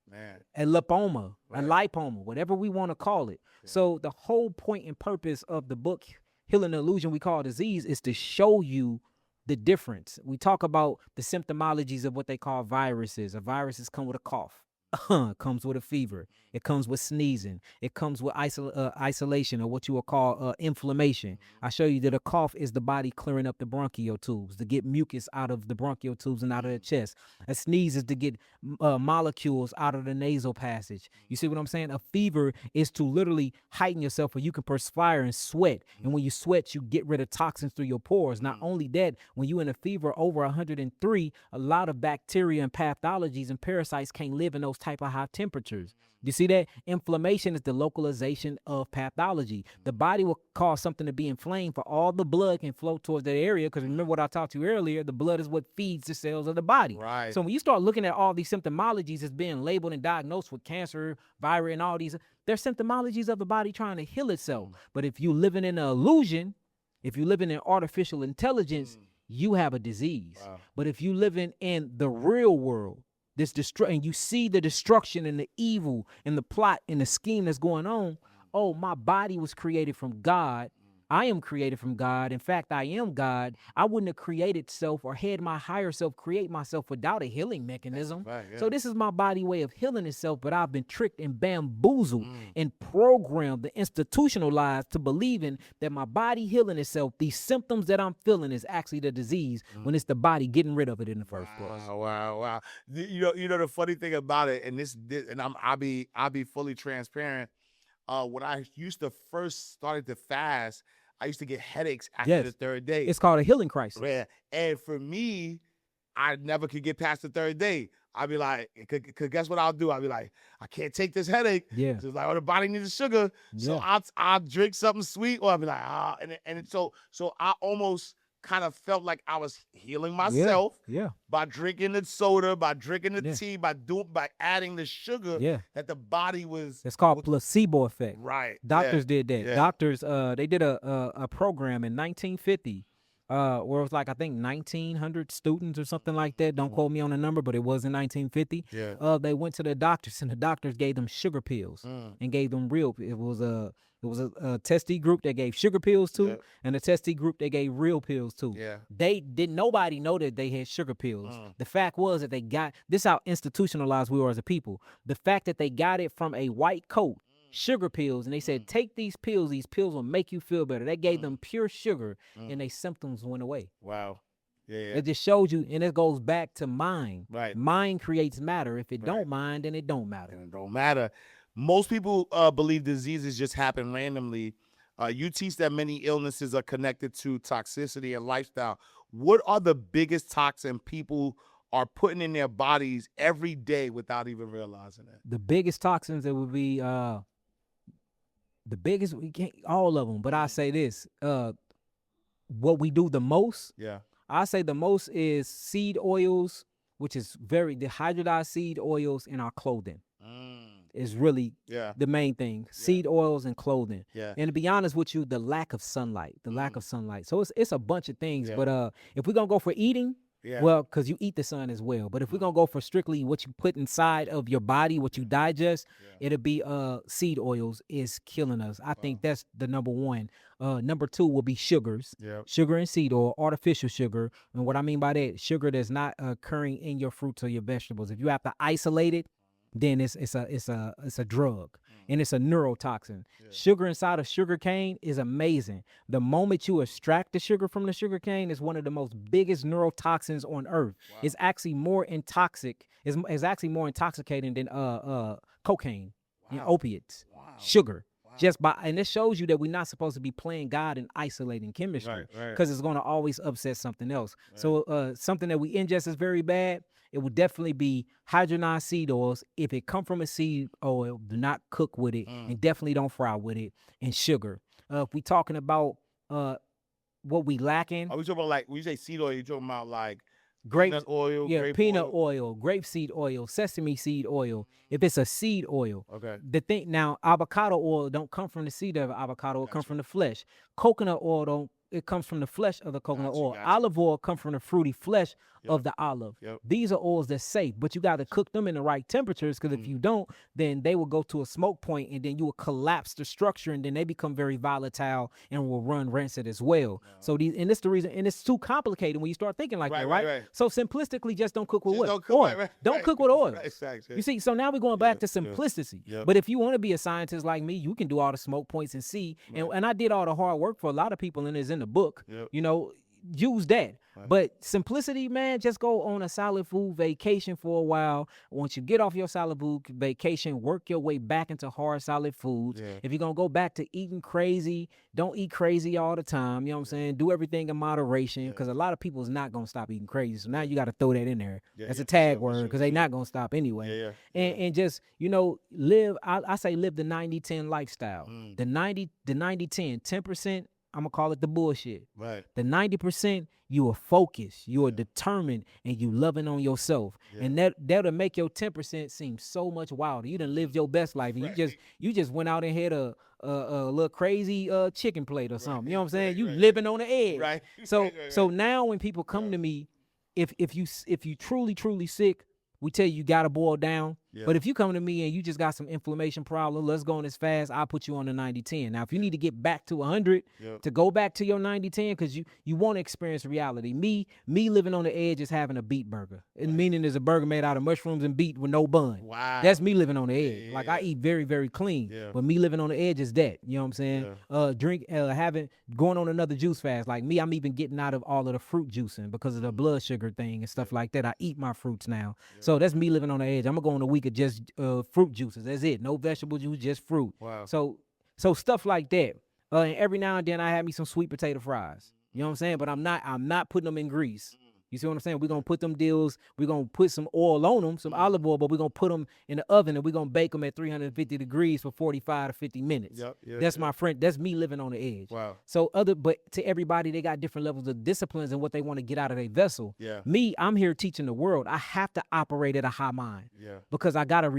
Man. A lipoma, Right. a lipoma, whatever we want to call it. So the whole point and purpose of the book, Healing the Illusion We Call Disease, is to show you the difference. We talk about the symptomologies of what they call viruses. A virus come with a cough. Comes with a fever. It comes with sneezing. It comes with isolation, or what you will call inflammation. I show you that a cough is the body clearing up the bronchial tubes to get mucus out of the bronchial tubes and out of the chest. A sneeze is to get molecules out of the nasal passage. You see what I'm saying? A fever is to literally heighten yourself where you can perspire and sweat. And when you sweat, you get rid of toxins through your pores. Not only that, when you're in a fever over 103, a lot of bacteria and pathologies and parasites can't live in those type of high temperatures. You see that? Inflammation is the localization of pathology. The body will cause something to be inflamed for all the blood can flow towards that area. Because remember what I talked to you earlier, the blood is what feeds the cells of the body. Right. So when you start looking at all these symptomologies as being labeled and diagnosed with cancer, virus, and all these, they're symptomologies of the body trying to heal itself. But if you're living in an illusion, if you're living in artificial intelligence, you have a disease. Wow. But if you're living in the real world, and you see the destruction and the evil and the plot and the scheme that's going on. Oh, my body was created from God. I am created from God. In fact, I am God. I wouldn't have created self or had my higher self create myself without a healing mechanism. Right, yeah. So this is my body way of healing itself, but I've been tricked and bamboozled and programmed, the institutionalized to believing that my body healing itself, these symptoms that I'm feeling is actually the disease when it's the body getting rid of it in the first place. Wow. You know the funny thing about it, and I'll be fully transparent. When I used to first started to fast, I used to get headaches after the third day. It's called a healing crisis. Yeah. And for me, I never could get past the third day. I'd be like, cause guess what I'll do? I'll be like, I can't take this headache. Yeah. It's like, oh, the body needs sugar. So I'll drink something sweet, or I'll be like, so I almost kind of felt like I was healing myself by drinking the soda, by drinking the tea, by adding the sugar that the body was. It's called placebo effect. Right. Doctors did that. Yeah. Doctors, they did a program in 1950 where it was like, I think 1,900 students or something like that. Don't quote me on the number, but it was in 1950. Yeah. They went to the doctors, and the doctors gave them sugar pills and gave them real. It was a testee group that gave sugar pills to, and a testee group that gave real pills to. Yeah. Nobody know that they had sugar pills. The fact was that they got this, how institutionalized we were as a people. The fact that they got it from a white coat, sugar pills, and they said, take these pills will make you feel better. They gave them pure sugar, and their symptoms went away. Wow. Yeah. It just showed you, and it goes back to mind. Right. Mind creates matter. If it don't mind, then it don't matter. And it don't matter. Most people believe diseases just happen randomly. You teach that many illnesses are connected to toxicity and lifestyle. What are the biggest toxin people are putting in their bodies every day without even realizing it? The biggest toxins that would be we can't all of them, but I say this: what we do the most. Yeah. I say the most is seed oils, which is the hydrolyzed seed oils in our clothing. Is really the main thing. Seed oils and clothing. Yeah. And to be honest with you, the lack of sunlight. So it's a bunch of things. But if we're gonna go for eating, well, because you eat the sun as well. But if we're gonna go for strictly what you put inside of your body, what you digest, it'll be seed oils is killing us. I think that's the number one. Number two will be sugars. Sugar and seed oil, artificial sugar. And what I mean by that, sugar that's not occurring in your fruits or your vegetables. If you have to isolate it, then it's a drug, and it's a neurotoxin. Sugar inside of sugar cane is amazing. The moment you extract the sugar from the sugar cane, is one of the most biggest neurotoxins on earth. Wow. It's actually more intoxicating than cocaine. you know, opiates, sugar. And it shows you that we're not supposed to be playing God and isolating chemistry because it's going to always upset something else. So something that we ingest is very bad. It would definitely be hydrogenized seed oils. If it come from a seed oil, do not cook with it and definitely don't fry with it. And sugar. If we talking about what we lacking. Are we talking about, like, when you say seed oil, you're talking about like Grape peanut oil? Yeah, grape peanut oil, grapeseed oil, sesame seed oil. If it's a seed oil, Okay. the thing now, avocado oil don't come from the seed of avocado; it comes from the flesh. Coconut oil don't; it comes from the flesh of the coconut oil. Olive oil comes from the fruity flesh of the olive. These are oils that's safe, but you got to cook them in the right temperatures because if you don't, then they will go to a smoke point and then you will collapse the structure and then they become very volatile and will run rancid as well. So and it's the reason, and it's too complicated when you start thinking like that, right? So simplistically, just don't cook with oil. Don't cook with oil. You see, so now we're going back to simplicity. But if you want to be a scientist like me, you can do all the smoke points and see. And I did all the hard work for a lot of people, and it's in the book. You know, use that. But simplicity, man, just go on a solid food vacation for a while. Once you get off your solid food vacation, work your way back into hard solid foods. If you're going to go back to eating crazy, don't eat crazy all the time. You know what I'm saying? Do everything in moderation because a lot of people is not going to stop eating crazy. So now you got to throw that in there. That's a tag word because they're not going to stop anyway. And just, you know, live, I say live the 90-10 lifestyle. The 90-10, 10%, I'm going to call it the bullshit. The 90%, you are focused, you are determined, and you loving on yourself. And that'll make your 10% seem so much wilder. You done lived your best life, and you just went out and had a little crazy chicken plate or something. You know what I'm saying? You living on the edge. So now when people come to me, if you truly sick, we tell you gotta boil down. But if you come to me and you just got some inflammation problem, let's go on this fast. I'll put you on the 90-10. Now, if you need to get back to 100 to go back to your 90-10, because you want to experience reality. Me living on the edge is having a beet burger. Meaning there's a burger made out of mushrooms and beet with no bun. That's me living on the edge. Like I eat very, very clean. But me living on the edge is that. You know what I'm saying? Going on another juice fast. Like me, I'm even getting out of all of the fruit juicing because of the blood sugar thing and stuff like that. I eat my fruits now. So that's me living on the edge. I'm going to go on a week of just fruit juices. That's it. No vegetable juice, just fruit. So stuff like that. And every now and then I have me some sweet potato fries. You know what I'm saying? But I'm not putting them in grease. You see what I'm saying? We're going to put them deals. We're going to put some oil on them, some olive oil, but we're going to put them in the oven and we're going to bake them at 350 degrees for 45 to 50 minutes. That's my friend. That's me living on the edge. So but to everybody, they got different levels of disciplines and what they want to get out of their vessel. Me, I'm here teaching the world. I have to operate at a high mind because I gotta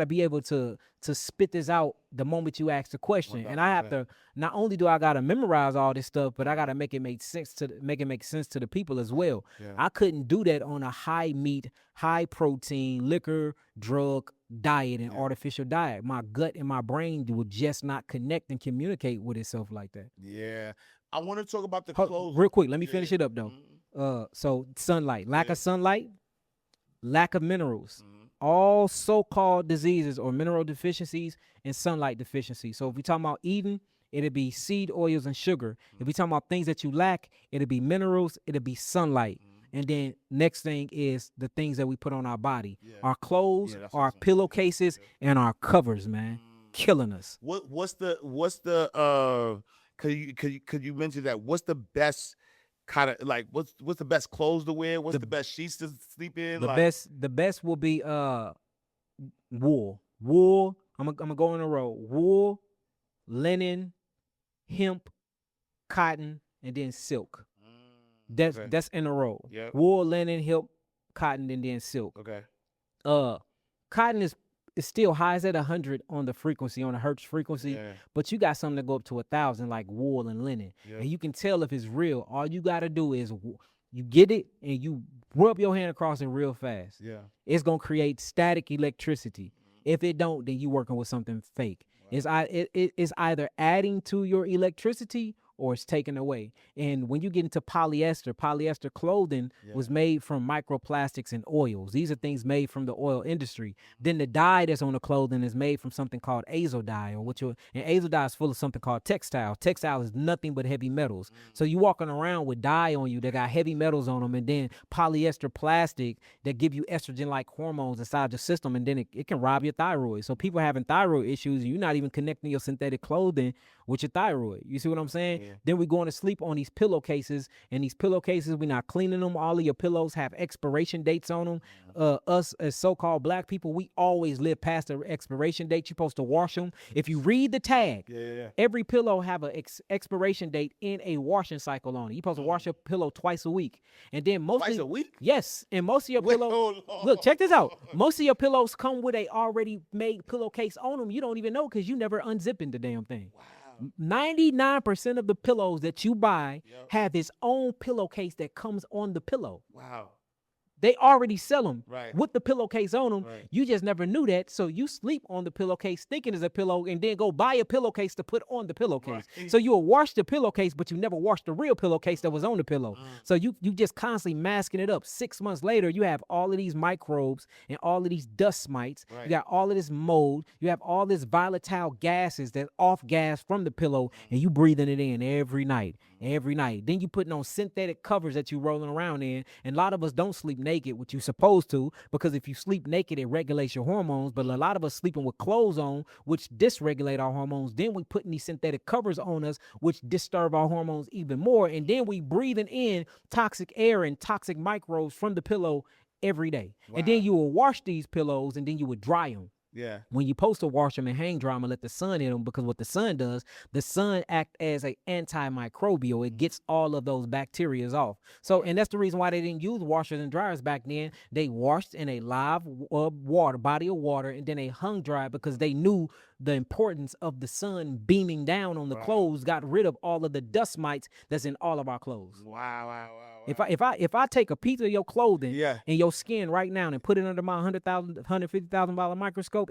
be able to spit this out the moment you ask the question. And I have to, not only do I gotta memorize all this stuff, but I gotta make it make sense to the people as well. I couldn't do that on a high meat, high protein, liquor, drug diet and artificial diet. My gut and my brain would just not connect and communicate with itself like that. I want to talk about the clothes. Real quick, let me finish it up though. So sunlight, lack of sunlight, lack of minerals. All so-called diseases or mineral deficiencies and sunlight deficiencies. So if we talking about eating, it'll be seed oils and sugar. If we talking about things that you lack, it'll be minerals, it'll be sunlight. And then next thing is the things that we put on our body. Our clothes, our pillowcases, and our covers, man. Killing us. What's the could you mention that? What's the best kind of like what's the best clothes to wear? What's the best sheets to sleep in? The best will be wool. I'm gonna go in a row. Wool, linen, hemp, cotton, and then silk. That's in a row. Wool, linen, hemp, cotton, and then silk. Cotton is still high. It's at 100 on the frequency, on the hertz frequency. But you got something to go up to 1,000 like wool and linen. And you can tell if it's real. All you got to do is you get it and you rub your hand across it real fast. It's going to create static electricity. If it don't, then you working with something fake. It's either adding to your electricity or it's taken away. And when you get into polyester clothing was made from microplastics and oils. These are things made from the oil industry. Then the dye that's on the clothing is made from something called azo dye, and azo dye is full of something called textile. Textile is nothing but heavy metals. So you walking around with dye on you that got heavy metals on them, and then polyester plastic that give you estrogen-like hormones inside your system, and then it can rob your thyroid. So people having thyroid issues, you're not even connecting your synthetic clothing with your thyroid. You see what I'm saying? Yeah. Then we're going to sleep on these pillowcases, and these pillowcases, we're not cleaning them. All of your pillows have expiration dates on them. Us as so-called black people, we always live past the expiration date. You're supposed to wash them. If you read the tag, every pillow have an expiration date in a washing cycle on it. You're supposed to wash your pillow twice a week. And then twice a week? Yes. And most of your pillows, look, check this out. Most of your pillows come with a already made pillowcase on them. You don't even know because you never unzipping the damn thing. Wow. 99% of the pillows that you buy have its own pillowcase that comes on the pillow. Wow. They already sell them with the pillowcase on them. You just never knew that. So you sleep on the pillowcase thinking it's a pillow and then go buy a pillowcase to put on the pillowcase. So you'll wash the pillowcase, but you never washed the real pillowcase that was on the pillow. So you just constantly masking it up. 6 months later, you have all of these microbes and all of these dust mites. You got all of this mold. You have all this volatile gases that off gas from the pillow, and you breathing it in every night. Then you putting on synthetic covers that you rolling around in. And a lot of us don't sleep naked, which you're supposed to, because if you sleep naked, it regulates your hormones. But a lot of us sleeping with clothes on, which dysregulate our hormones. Then we putting these synthetic covers on us, which disturb our hormones even more. And then we breathing in toxic air and toxic microbes from the pillow every day. And then you will wash these pillows and then you would dry them. Yeah. When you're supposed to wash them and hang dry them and let the sun hit them, because what the sun does, the sun act as an antimicrobial. It gets all of those bacteria off. So, and that's the reason why they didn't use washers and dryers back then. They washed in a live body of water, and then they hung dry because they knew the importance of the sun beaming down on the clothes got rid of all of the dust mites that's in all of our clothes. Wow. If I take a piece of your clothing and your skin right now and put it under my $150,000 microscope,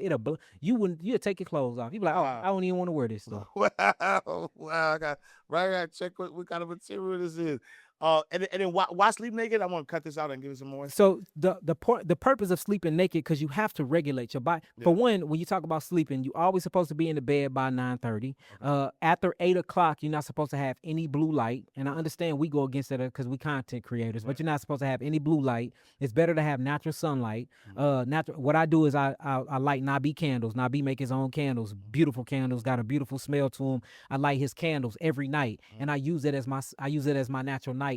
you'll take your clothes off. You'll be like, oh, I don't even want to wear this stuff. Wow. I got check what kind of material this is. And then why sleep naked? I want to cut this out and give it some more. So the purpose of sleeping naked, because you have to regulate your body. For one, when you talk about sleeping, you always supposed to be in the bed by 9:30. After 8 o'clock, you're not supposed to have any blue light. And I understand we go against that because we content creators, but you're not supposed to have any blue light. It's better to have natural sunlight. What I do is I light Nabi candles. Nabi make his own candles, beautiful candles, got a beautiful smell to them. I light his candles every night, and I use it as my natural night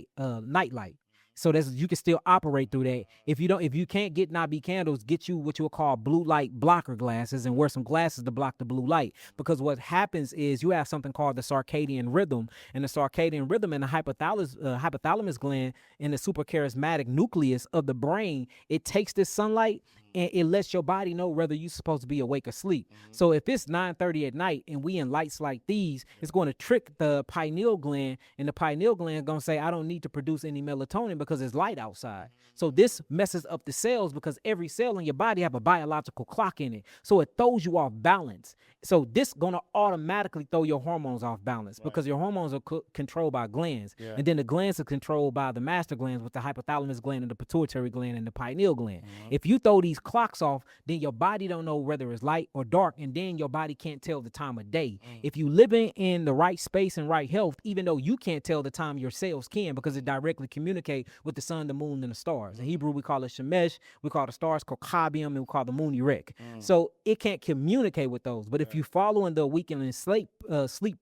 light. So that's, you can still operate through that. If you can't get Nabi candles, get you what you'll call blue light blocker glasses and wear some glasses to block the blue light. Because what happens is you have something called the circadian rhythm, and the circadian rhythm in the hypothalamus gland in the suprachiasmatic nucleus of the brain, it takes this sunlight and it lets your body know whether you're supposed to be awake or asleep. So if it's 9:30 at night and we in lights like these, it's going to trick the pineal gland, and the pineal gland is going to say, I don't need to produce any melatonin because it's light outside. So this messes up the cells, because every cell in your body have a biological clock in it. So it throws you off balance. So this going to automatically throw your hormones off balance, because your hormones are controlled by glands. And then the glands are controlled by the master glands, with the hypothalamus gland and the pituitary gland and the pineal gland. If you throw these clocks off, then your body don't know whether it's light or dark, and then your body can't tell the time of day. If you living in the right space and right health, even though you can't tell the time, your cells can, because it directly communicate with the sun, the moon, and the stars. In Hebrew, we call it Shemesh, we call the stars Kokabim, and we call the moon Erech. So it can't communicate with those. But if you following the weekend sleep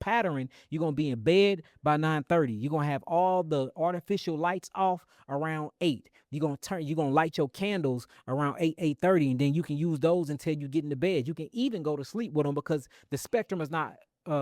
pattern, you're going to be in bed by 9:30. You're going to have all the artificial lights off around 8. You're going to light your candles around 8:30, and then you can use those until you get into bed. You can even go to sleep with them, because the spectrum is not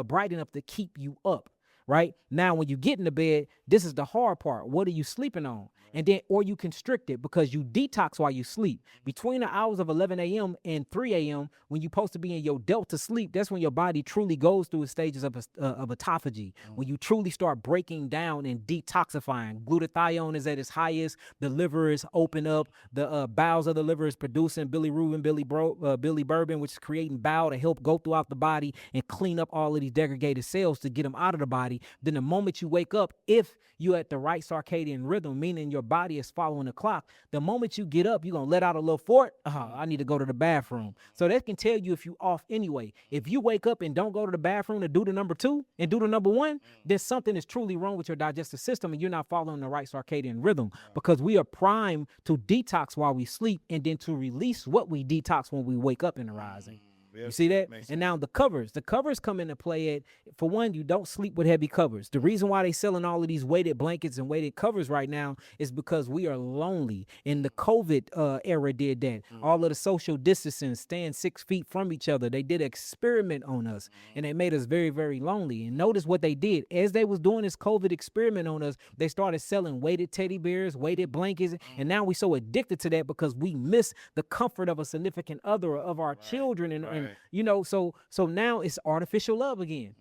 bright enough to keep you up. Right now, when you get into bed, this is the hard part. What are you sleeping on? And then, or you constrict it, because you detox while you sleep. Between the hours of 11 a.m. and 3 a.m., when you're supposed to be in your delta sleep, that's when your body truly goes through its stages of autophagy. When you truly start breaking down and detoxifying. Glutathione is at its highest. The liver is open up. The bowels of the liver is producing bilirubin, bilirubin, which is creating bile to help go throughout the body and clean up all of these degraded cells to get them out of the body. body, then the moment you wake up, if you're at the right circadian rhythm, meaning your body is following the clock, the moment you get up, you're going to let out a little fort. I need to go to the bathroom. So that can tell you if you off anyway. If you wake up and don't go to the bathroom to do the number 2 and do the number 1, then something is truly wrong with your digestive system and you're not following the right circadian rhythm, because we are primed to detox while we sleep and then to release what we detox when we wake up in the rising. You see that? And now the covers come into play. For one, you don't sleep with heavy covers. The reason why they selling all of these weighted blankets and weighted covers right now is because we are lonely. And the COVID era did that. All of the social distancing, staying 6 feet from each other. They did an experiment on us and they made us very, very lonely. And notice what they did. As they was doing this COVID experiment on us, they started selling weighted teddy bears, weighted blankets. And now we so addicted to that because we miss the comfort of a significant other, of our children. And you know, so now it's artificial love again.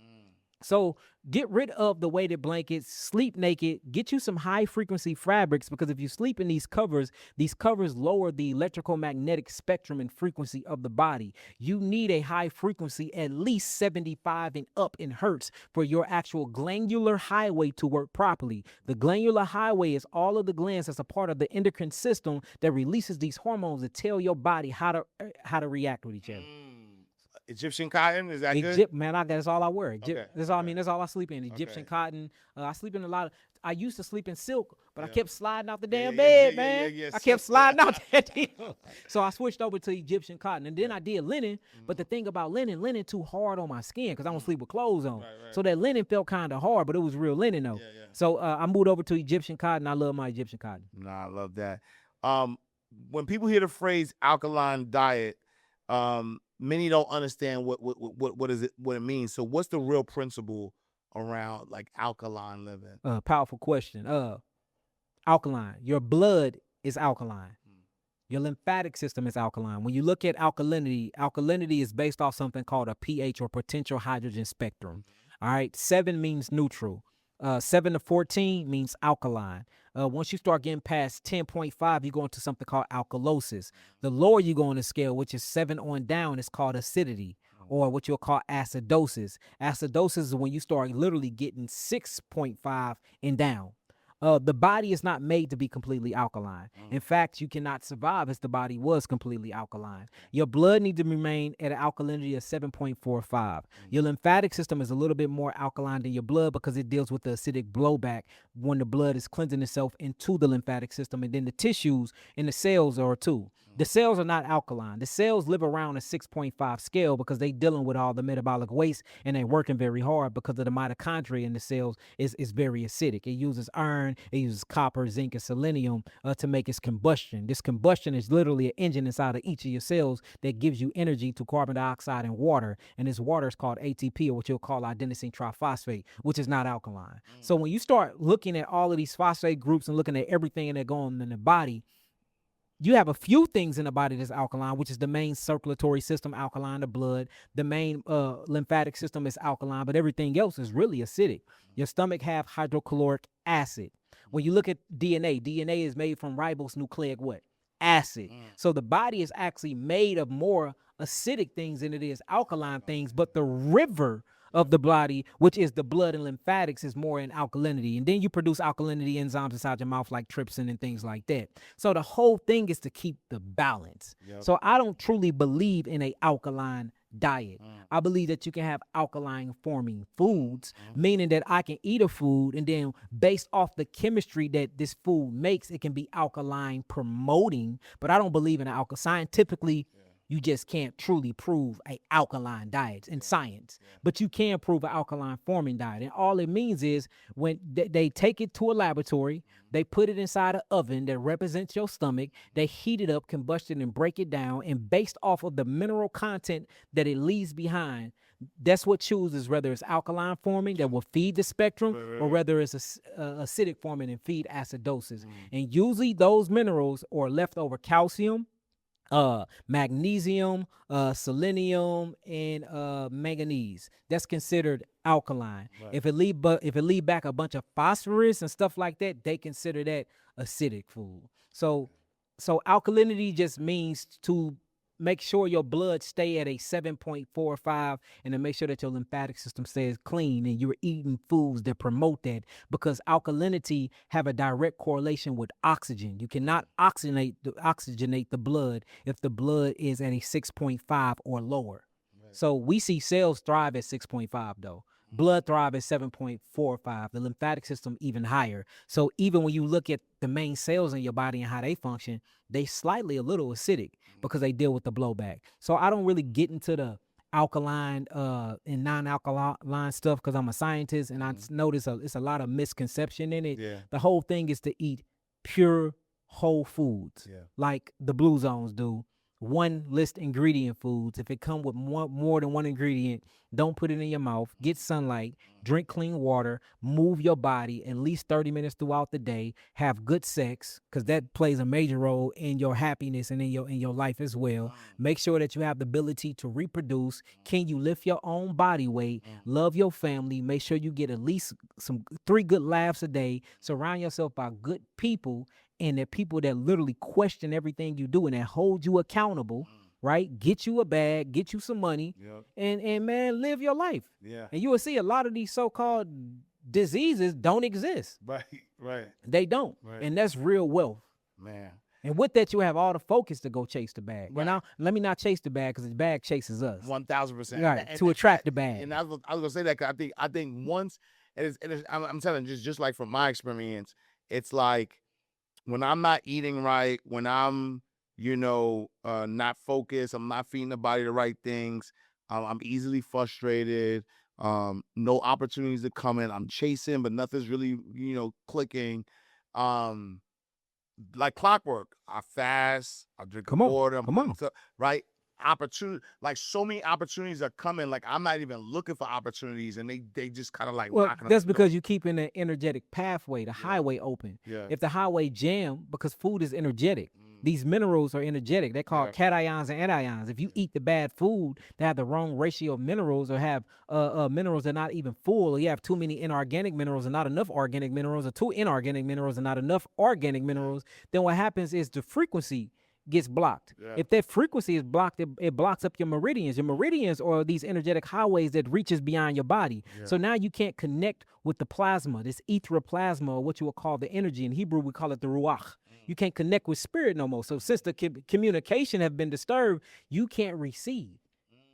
So get rid of the weighted blankets, sleep naked, get you some high frequency fabrics, because if you sleep in these covers lower the electrical magnetic spectrum and frequency of the body. You need a high frequency, at least 75 and up in hertz, for your actual glandular highway to work properly. The glandular highway is all of the glands that's a part of the endocrine system that releases these hormones that tell your body how to react with each other. Egyptian cotton, is that good? Man, that's all I wear. That's all. I mean, that's all I sleep in. Egyptian cotton. I sleep in a lot of. I used to sleep in silk, but I kept sliding out the damn bed, man. I kept sliding out that deal. So I switched over to Egyptian cotton, and then I did linen. But the thing about linen too hard on my skin because I don't sleep with clothes on. So that linen felt kind of hard, but it was real linen though. So I moved over to Egyptian cotton. I love my Egyptian cotton. Nah, I love that. When people hear the phrase alkaline diet, many don't understand what it means. So what's the real principle around like alkaline living? Powerful question. Alkaline. Your blood is alkaline. Your lymphatic system is alkaline. When you look at alkalinity is based off something called a pH, or potential hydrogen spectrum. All right. 7 means neutral. 7 to 14 means alkaline. Once you start getting past 10.5, you go into something called alkalosis. The lower you go on the scale, which is 7 on down, is called acidity, or what you'll call acidosis. Acidosis is when you start literally getting 6.5 and down. The body is not made to be completely alkaline. In fact, you cannot survive as the body was completely alkaline. Your blood needs to remain at an alkalinity of 7.45. Your lymphatic system is a little bit more alkaline than your blood because it deals with the acidic blowback when the blood is cleansing itself into the lymphatic system. And then the tissues and the cells are too. The cells are not alkaline. The cells live around a 6.5 scale because they dealing with all the metabolic waste and they working very hard because of the mitochondria in the cells is very acidic. It uses iron, it uses copper, zinc, and selenium to make its combustion. This combustion is literally an engine inside of each of your cells that gives you energy to carbon dioxide and water. And this water is called ATP, or what you'll call adenosine triphosphate, which is not alkaline. So when you start looking at all of these phosphate groups and looking at everything that goes on in the body, you have a few things in the body that's alkaline, which is the main circulatory system, alkaline, the blood. The main lymphatic system is alkaline, but everything else is really acidic. Your stomach have hydrochloric acid. When you look at DNA is made from ribose nucleic what? Acid. So the body is actually made of more acidic things than it is alkaline things, but the river of the body, which is the blood and lymphatics, is more in alkalinity. And then you produce alkalinity enzymes inside your mouth like trypsin and things like that. So the whole thing is to keep the balance. So I don't truly believe in a alkaline diet. I believe that you can have alkaline forming foods, meaning that I can eat a food and then based off the chemistry that this food makes, it can be alkaline promoting, but I don't believe in scientifically. You just can't truly prove a alkaline diet in science, but you can prove an alkaline forming diet. And all it means is when they take it to a laboratory, they put it inside an oven that represents your stomach, they heat it up, combustion, and break it down. And based off of the mineral content that it leaves behind, that's what chooses whether it's alkaline forming that will feed the spectrum or whether it's acidic forming and feed acidosis. And usually those minerals are leftover calcium, magnesium, selenium, and manganese. That's considered alkaline. If it leave back a bunch of phosphorus and stuff like that, they consider that acidic food. So alkalinity just means to make sure your blood stay at a 7.45, and to make sure that your lymphatic system stays clean and you're eating foods that promote that, because alkalinity have a direct correlation with oxygen. You cannot oxygenate the blood if the blood is at a 6.5 or lower. So we see cells thrive at 6.5 though. Blood thrive at 7.45. The lymphatic system even higher. So even when you look at the main cells in your body and how they function, they slightly a little acidic because they deal with the blowback. So I don't really get into the alkaline and non-alkaline stuff because I'm a scientist, and I notice it's a lot of misconception in it. Yeah. The whole thing is to eat pure whole foods, like the Blue Zones do. One list ingredient foods. If it come with more than one ingredient, don't put it in your mouth. Get sunlight, drink clean water, move your body at least 30 minutes throughout the day, have good sex, because that plays a major role in your happiness and in your life as well. Make sure that you have the ability to reproduce. Can you lift your own body weight? Love your family. Make sure you get at least 3 good laughs a day. Surround yourself by good people, and they're people that literally question everything you do and that hold you accountable, right? Get you a bag, get you some money, and man, live your life. Yeah. And you will see a lot of these so-called diseases don't exist. Right. They don't. Right. And that's real wealth. Man. And with that, you have all the focus to go chase the bag. Right. Now, let me not chase the bag, because the bag chases us. 1,000%. Right, to attract the bag. And I was gonna say that because I think once I'm telling you, just like from my experience, it's like when I'm not eating right, when I'm not focused, I'm not feeding the body the right things, I'm easily frustrated. No opportunities to come in. I'm chasing, but nothing's really clicking. Like clockwork, I fast, I drink water. Come on. Right? Opportunity, like so many opportunities are coming. Like I'm not even looking for opportunities, and they just kind of like. Well, that's because you keeping the energetic pathway, the highway open. Yeah. If the highway jam, because food is energetic, these minerals are energetic. They're called cations and anions. If you eat the bad food, they have the wrong ratio of minerals, or have minerals that are not even full, or you have too many inorganic minerals and not enough organic minerals, or too inorganic minerals and not enough organic minerals, then what happens is the frequency gets blocked. If that frequency is blocked, it blocks up your meridians. Your meridians are these energetic highways that reaches beyond your body. So now you can't connect with the plasma, this ethereal plasma, or what you would call the energy. In Hebrew, we call it the ruach. You can't connect with spirit no more. So since the communication have been disturbed, you can't receive.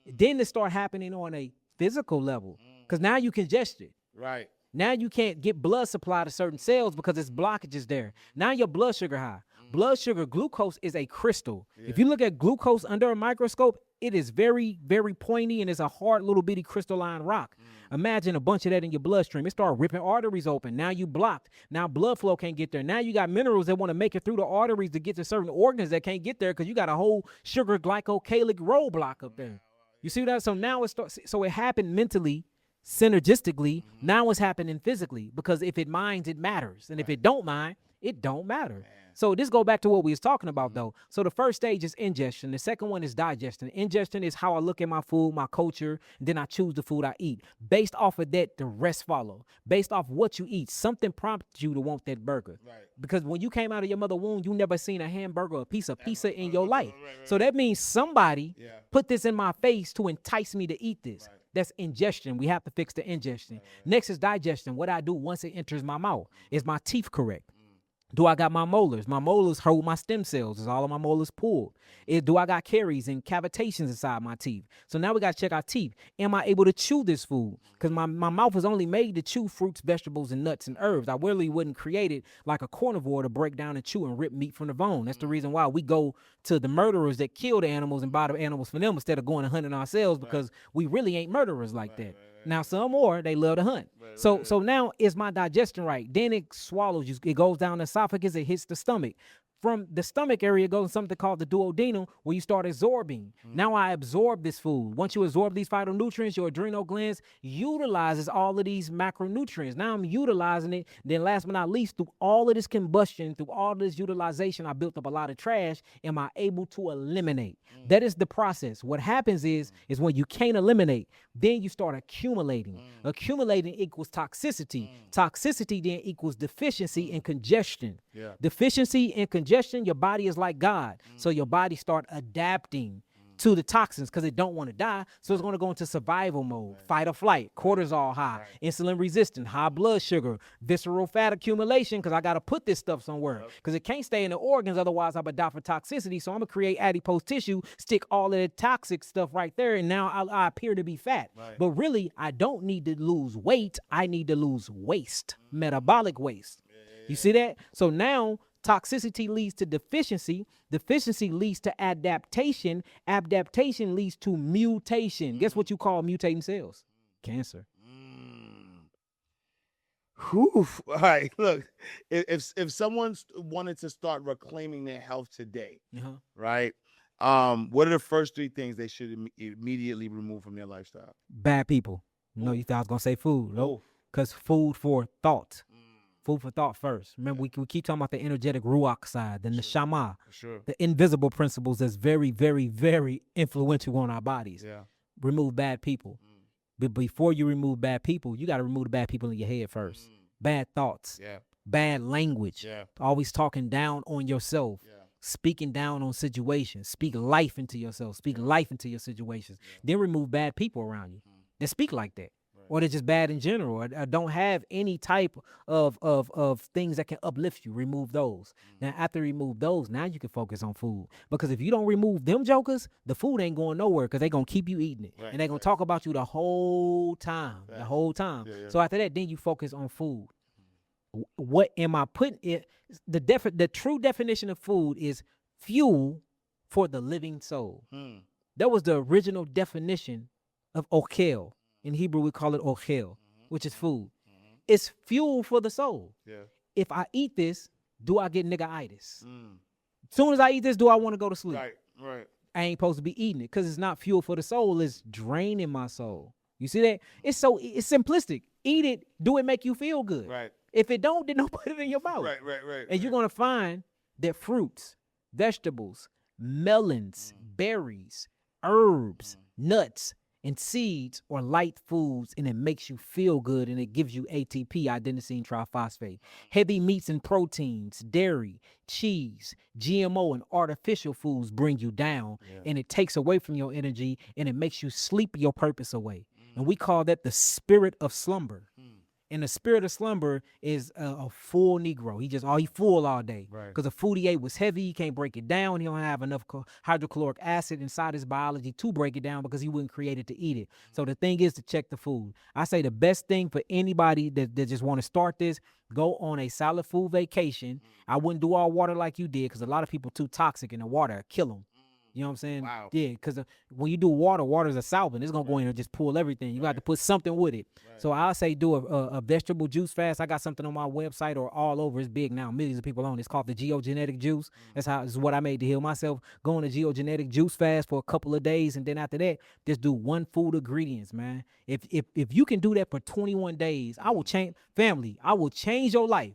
Then it start happening on a physical level, because now you congested. Right. Now you can't get blood supply to certain cells because there's blockages there. Now your blood sugar high. Blood sugar, glucose is a crystal. If you look at glucose under a microscope, it is very, very pointy, and it's a hard little bitty crystalline rock. Imagine a bunch of that in your bloodstream. It start ripping arteries open. Now you blocked. Now blood flow can't get there. Now you got minerals that want to make it through the arteries to get to certain organs that can't get there because you got a whole sugar glycocalic roadblock up there. You see that? So now it happened mentally, synergistically. Now it's happening physically, because if it minds, it matters. And if it don't mind, it don't matter. So this go back to what we was talking about though. So the first stage is ingestion. The second one is digestion. Ingestion is how I look at my food, my culture, and then I choose the food I eat. Based off of that, the rest follow. Based off what you eat, something prompted you to want that burger. Right. Because when you came out of your mother womb, you never seen a hamburger or a piece of pizza in your life. So that means somebody put this in my face to entice me to eat this. That's ingestion. We have to fix the ingestion. Next is digestion. What I do once it enters my mouth. Is my teeth correct? Do I got my molars? My molars hold my stem cells. Is all of my molars pulled? Do I got caries and cavitations inside my teeth? So now we got to check our teeth. Am I able to chew this food? Because my mouth was only made to chew fruits, vegetables, and nuts and herbs. I really wasn't created like a carnivore to break down and chew and rip meat from the bone. That's the reason why we go to the murderers that kill the animals and buy the animals for them instead of going and hunting ourselves, because we really ain't murderers like that. Now, some more, they love to hunt. So now is my digestion right? Then it swallows you. It goes down the esophagus. It hits the stomach. From the stomach area, it goes to something called the duodenum, where you start absorbing. Now I absorb this food. Once you absorb these phytonutrients, your adrenal glands utilizes all of these macronutrients. Now I'm utilizing it. Then last but not least, through all of this combustion, through all this utilization, I built up a lot of trash. Am I able to eliminate? That is the process. What happens is when you can't eliminate, then you start accumulating. Accumulating equals toxicity. Toxicity then equals deficiency and congestion. Deficiency and congestion, your body is like God. So your body start adapting to the toxins because it don't want to die. So it's going to go into survival mode, fight or flight, cortisol high, insulin resistant, high blood sugar, visceral fat accumulation because I got to put this stuff somewhere because it can't stay in the organs. Otherwise, I'll die for toxicity. So I'm going to create adipose tissue, stick all of the toxic stuff right there. And now I appear to be fat. But really, I don't need to lose weight. I need to lose waste, metabolic waste. You see that? So now toxicity leads to deficiency. Deficiency leads to adaptation. Adaptation leads to mutation. Guess what you call mutating cells? Cancer. Whew. All right, look, if someone wanted to start reclaiming their health today, right? What are the first 3 things they should immediately remove from their lifestyle? Bad people. No, you thought I was gonna say food. Nope. Because food for thought. Food for thought first. Remember, we keep talking about the energetic ruach side, then the shama, the invisible principles that's very, very, very influential on our bodies. Remove bad people. But before you remove bad people, you got to remove the bad people in your head first. Bad thoughts, bad language, always talking down on yourself, speaking down on situations. Speak life into yourself, speak life into your situations. Then remove bad people around you that speak like that. Or they're just bad in general, or don't have any type of things that can uplift you. Remove those. Now, after you remove those, now you can focus on food. Because if you don't remove them jokers, the food ain't going nowhere because they're going to keep you eating it. And they're going to talk about you the whole time, So after that, then you focus on food. What am I putting it? The true definition of food is fuel for the living soul. That was the original definition of okel. In Hebrew, we call it ochel, which is food. It's fuel for the soul. If I eat this, do I get niggaitis? Soon as I eat this, do I want to go to sleep? Right. I ain't supposed to be eating it because it's not fuel for the soul. It's draining my soul. You see that? It's simplistic. Eat it. Do it make you feel good? If it don't, then don't put it in your mouth. And you're going to find that fruits, vegetables, melons, berries, herbs, nuts, and seeds are light foods, and it makes you feel good, and it gives you ATP, adenosine triphosphate. Heavy meats and proteins, dairy, cheese, GMO, and artificial foods bring you down, and it takes away from your energy, and it makes you sleep your purpose away. And we call that the spirit of slumber. And the spirit of slumber is a full Negro. He full all day. Because the food he ate was heavy. He can't break it down. He don't have enough hydrochloric acid inside his biology to break it down because he wasn't created to eat it. So the thing is to check the food. I say the best thing for anybody that just want to start this, go on a solid food vacation. I wouldn't do all water like you did because a lot of people too toxic in the water. Kill them. You know what I'm saying? Wow. Yeah, because when you do water is a solvent. It's going to go in and just pull everything. You got to put something with it. So I'll say do a vegetable juice fast. I got something on my website or all over. It's big now. Millions of people on it. It's called the geogenetic juice. It's what I made to heal myself. Go on a geogenetic juice fast for a couple of days. And then after that, just do one food ingredients, man. If you can do that for 21 days, I will change your life.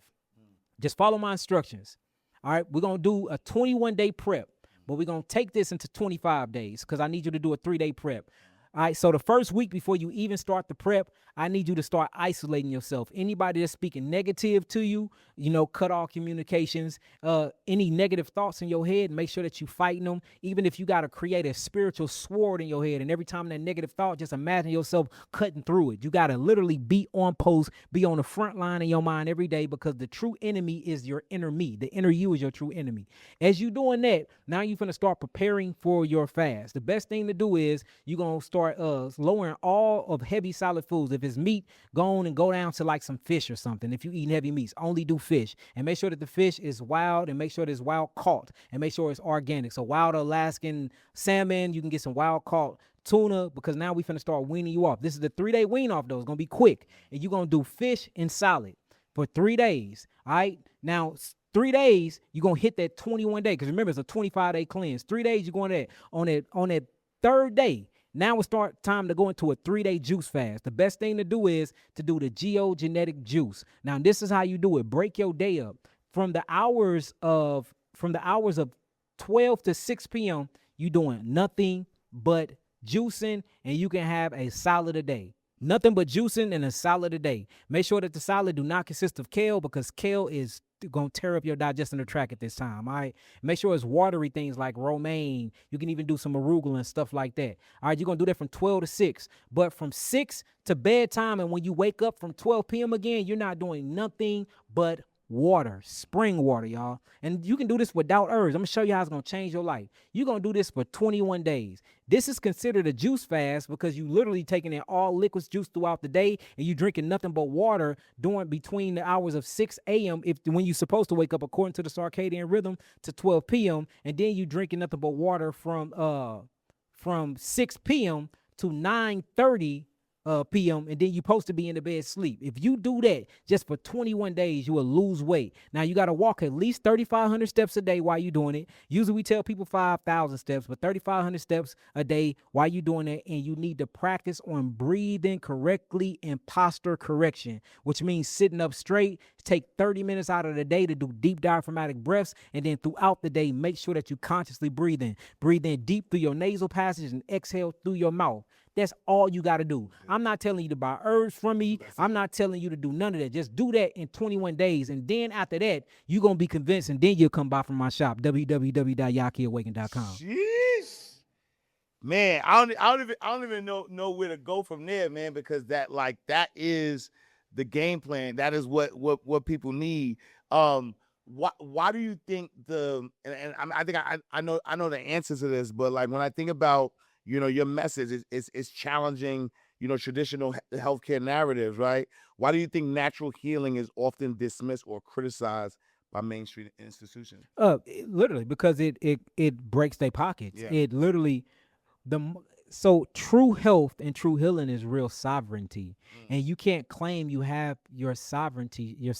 Just follow my instructions. All right, we're going to do a 21-day prep. But we're going to take this into 25 days because I need you to do a 3-day prep. All right, so the first week before you even start the prep, I need you to start isolating yourself. Anybody that's speaking negative to you, cut off communications. Any negative thoughts in your head, make sure that you fighting them. Even if you got to create a spiritual sword in your head, and every time that negative thought, just imagine yourself cutting through it. You got to literally be on post, be on the front line in your mind every day because the true enemy is your inner me. The inner you is your true enemy. As you doing that, now you're going to start preparing for your fast. The best thing to do is you're going to start lowering all of heavy solid foods. If it's meat, go on and go down to like some fish or something. If you eat heavy meats, only do fish. And make sure that the fish is wild and make sure that it's wild caught and make sure it's organic. So wild Alaskan salmon, you can get some wild caught tuna because now we finna start weaning you off. This is the 3-day wean off though. It's going to be quick. And you're going to do fish and solid for 3 days. All right. Now, 3 days, you're going to hit that 21 day because remember, it's a 25-day cleanse. 3 days, you're going on that 3rd day. Now it's time to go into a 3-day juice fast. The best thing to do is to do the geogenetic juice. Now, this is how you do it. Break your day up. From the hours of 12 to 6 p.m., you're doing nothing but juicing, and you can have a salad a day. Nothing but juicing and a salad a day. Make sure that the salad do not consist of kale because kale is gonna tear up your digestive tract at this time. All right, make sure it's watery things like romaine. You can even do some arugula and stuff like that. All right, you're gonna do that from 12 to 6, but from 6 to bedtime, and when you wake up from 12 p.m. again, you're not doing nothing but water, spring water, y'all. And you can do this without herbs. I'm gonna show you how it's gonna change your life. You're gonna do this for 21 days. This is considered a juice fast because you literally taking in all liquids juice throughout the day, and you drinking nothing but water during between the hours of 6 a.m. if when you're supposed to wake up according to the circadian rhythm to 12 p.m. and then you drinking nothing but water from 6 p.m. to 9:30 p.m. and then you're supposed to be in the bed sleep. If you do that just for 21 days, you will lose weight. Now you got to walk at least 3,500 steps a day while you're doing it. Usually we tell people 5,000 steps, but 3,500 steps a day while you're doing it. And you need to practice on breathing correctly and posture correction, which means sitting up straight. Take 30 minutes out of the day to do deep diaphragmatic breaths, and then throughout the day, make sure that you consciously breathe in. Breathe in deep through your nasal passage and exhale through your mouth. That's all you got to do. I'm not telling you to buy herbs from me. I'm not telling you to do none of that. Just do that in 21 days. And then after that, you're going to be convinced, and then you'll come by from my shop, www.yakiawaken.com. Jeez. Man, I don't even know where to go from there, man, because that is the game plan. That is what people need. Why do you think I think I know the answer to this, but like when I think about, you know, your message is challenging, you know, traditional healthcare narratives, right? Why do you think natural healing is often dismissed or criticized by mainstream institutions? Literally because it breaks their pockets. Yeah. It literally so true health and true healing is real sovereignty, and you can't claim you have your sovereignty. You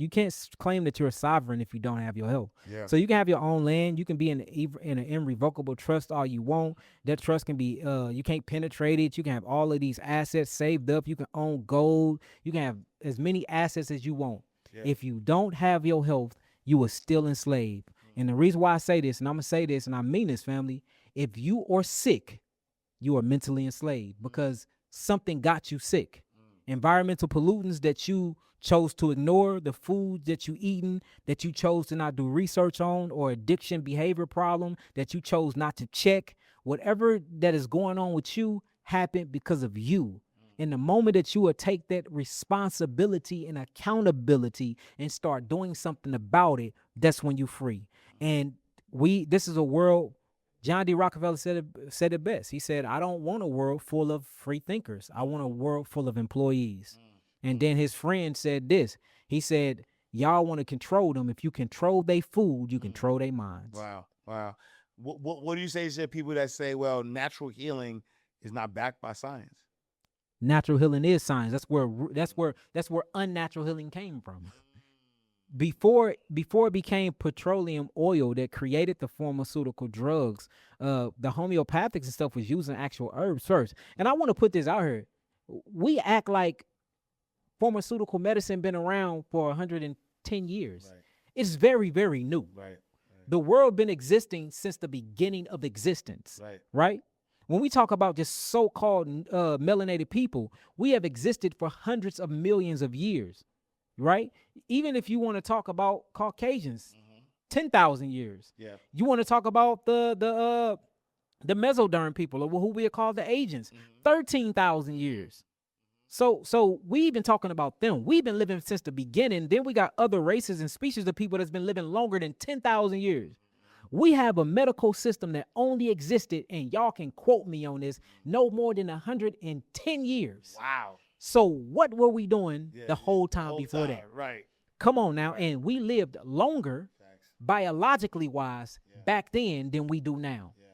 can't claim that you're sovereign if you don't have your health. Yeah. So you can have your own land. You can be in an irrevocable trust all you want. That trust can be you can't penetrate it. You can have all of these assets saved up. You can own gold. You can have as many assets as you want. Yeah. If you don't have your health, you are still enslaved. And the reason why I say this, and I'm gonna say this, and I mean this, family, if you are sick, you are mentally enslaved because something got you sick. Environmental pollutants that you chose to ignore, the food that you eaten that you chose to not do research on, or addiction behavior problem that you chose not to check, whatever that is going on with you happened because of you. In the moment that you will take that responsibility and accountability and start doing something about it, that's when you're free. And this is a world, John D. Rockefeller said it best. He said, I don't want a world full of free thinkers. I want a world full of employees. And then his friend said this. He said, y'all want to control them. If you control their food, you control their minds. Wow. What do you say to people that say, well, natural healing is not backed by science? Natural healing is science. That's where unnatural healing came from. Before it became petroleum oil that created the pharmaceutical drugs, the homeopathics and stuff was using actual herbs first. And I want to put this out here. We act like pharmaceutical medicine been around for 110 years. Right. It's very, very new. Right. The world been existing since the beginning of existence. Right? When we talk about just so-called melanated people, we have existed for hundreds of millions of years. Right? Even if you want to talk about Caucasians, 10,000 years. Yeah. You want to talk about the Mesoderm people, or who we call the Asians, 13,000 years. So we've been talking about them. We've been living since the beginning. Then we got other races and species of people that's been living longer than 10,000 years. We have a medical system that only existed, and y'all can quote me on this, no more than 110 years. Wow. So what were we doing the whole time before that? Right. Come on now. Right. And we lived longer, biologically wise, back then than we do now. Yeah.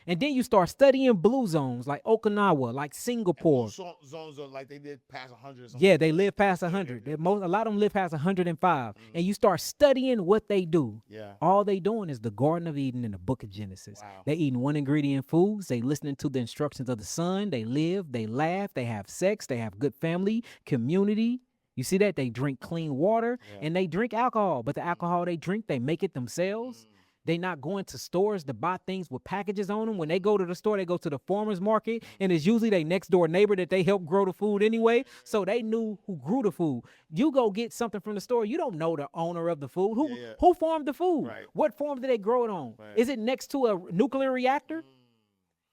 And then you start studying blue zones like Okinawa, like Singapore. And blue zones are like they did past 100 or something. Yeah, they live past 100. A lot of them live past 105. And you start studying what they do. Yeah. All they doing is the Garden of Eden in the Book of Genesis. Wow. They eating one ingredient foods. They listening to the instructions of the sun. They live, they laugh, they have sex, they have good family, community. You see that? They drink clean water and they drink alcohol. But the alcohol they drink, they make it themselves. They not going to stores to buy things with packages on them. When they go to the store, they go to the farmer's market, and it's usually their next door neighbor that they help grow the food anyway. So they knew who grew the food. You go get something from the store, you don't know the owner of the food. Who farmed the food? Right. What farm did they grow it on? Right. Is it next to a nuclear reactor?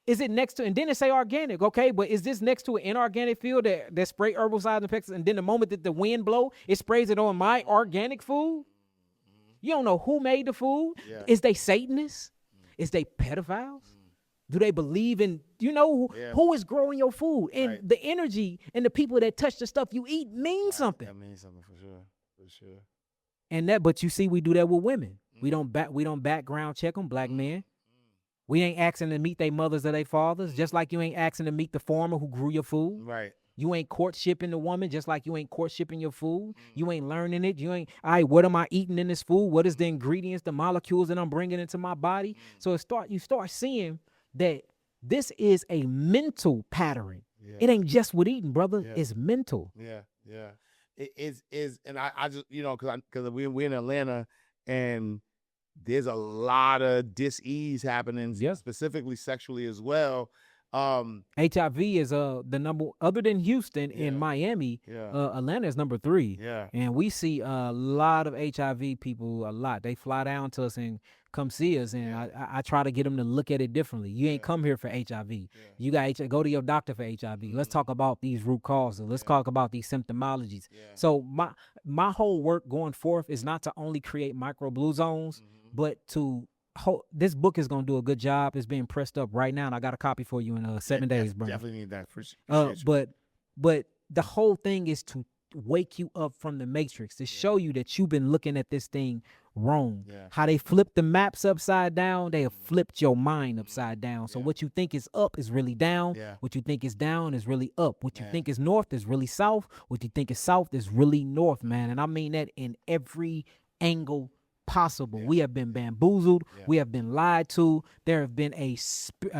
Is it next to, and then it say organic, okay, but is this next to an inorganic field that spray herbicides and pesticides, and then the moment that the wind blow, it sprays it on my organic food? You don't know who made the food. Yeah. Is they Satanists? Is they pedophiles? Do they believe in, who is growing your food? And the energy and the people that touch the stuff you eat means something. That means something for sure. And but you see, we do that with women. We don't background check them, black men. We ain't asking to meet their mothers or their fathers, just like you ain't asking to meet the farmer who grew your food. Right. You ain't courtshipping the woman, just like you ain't courtshipping your food. You ain't learning it. You ain't, all right, what am I eating in this food? What is the ingredients, the molecules that I'm bringing into my body? So you start seeing that this is a mental pattern. Yeah. It ain't just with eating, brother. Yeah. It's mental. Yeah. It is, and I just, because we're in Atlanta, and there's a lot of dis-ease happening, specifically sexually as well. HIV is the number, other than Houston and Miami. Atlanta is number 3. And we see a lot of HIV people a lot. They fly down to us and come see us, and I try to get them to look at it differently. You ain't come here for HIV. You got HIV. Go to your doctor for HIV. Let's talk about these root causes. Let's talk about these symptomologies. So my whole work going forth is not to only create micro blue zones, but to this book is going to do a good job. It's being pressed up right now, and I got a copy for you in 7 days, bro. Definitely need that. But the whole thing is to wake you up from the matrix, to show you that you've been looking at this thing wrong. How they flipped the maps upside down, they have flipped your mind upside down. So what you think is up is really down. What you think is down is really up. What you think is north is really south. What you think is south is really north, man. And I mean that in every angle possible. We have been bamboozled. We have been lied to. There have been a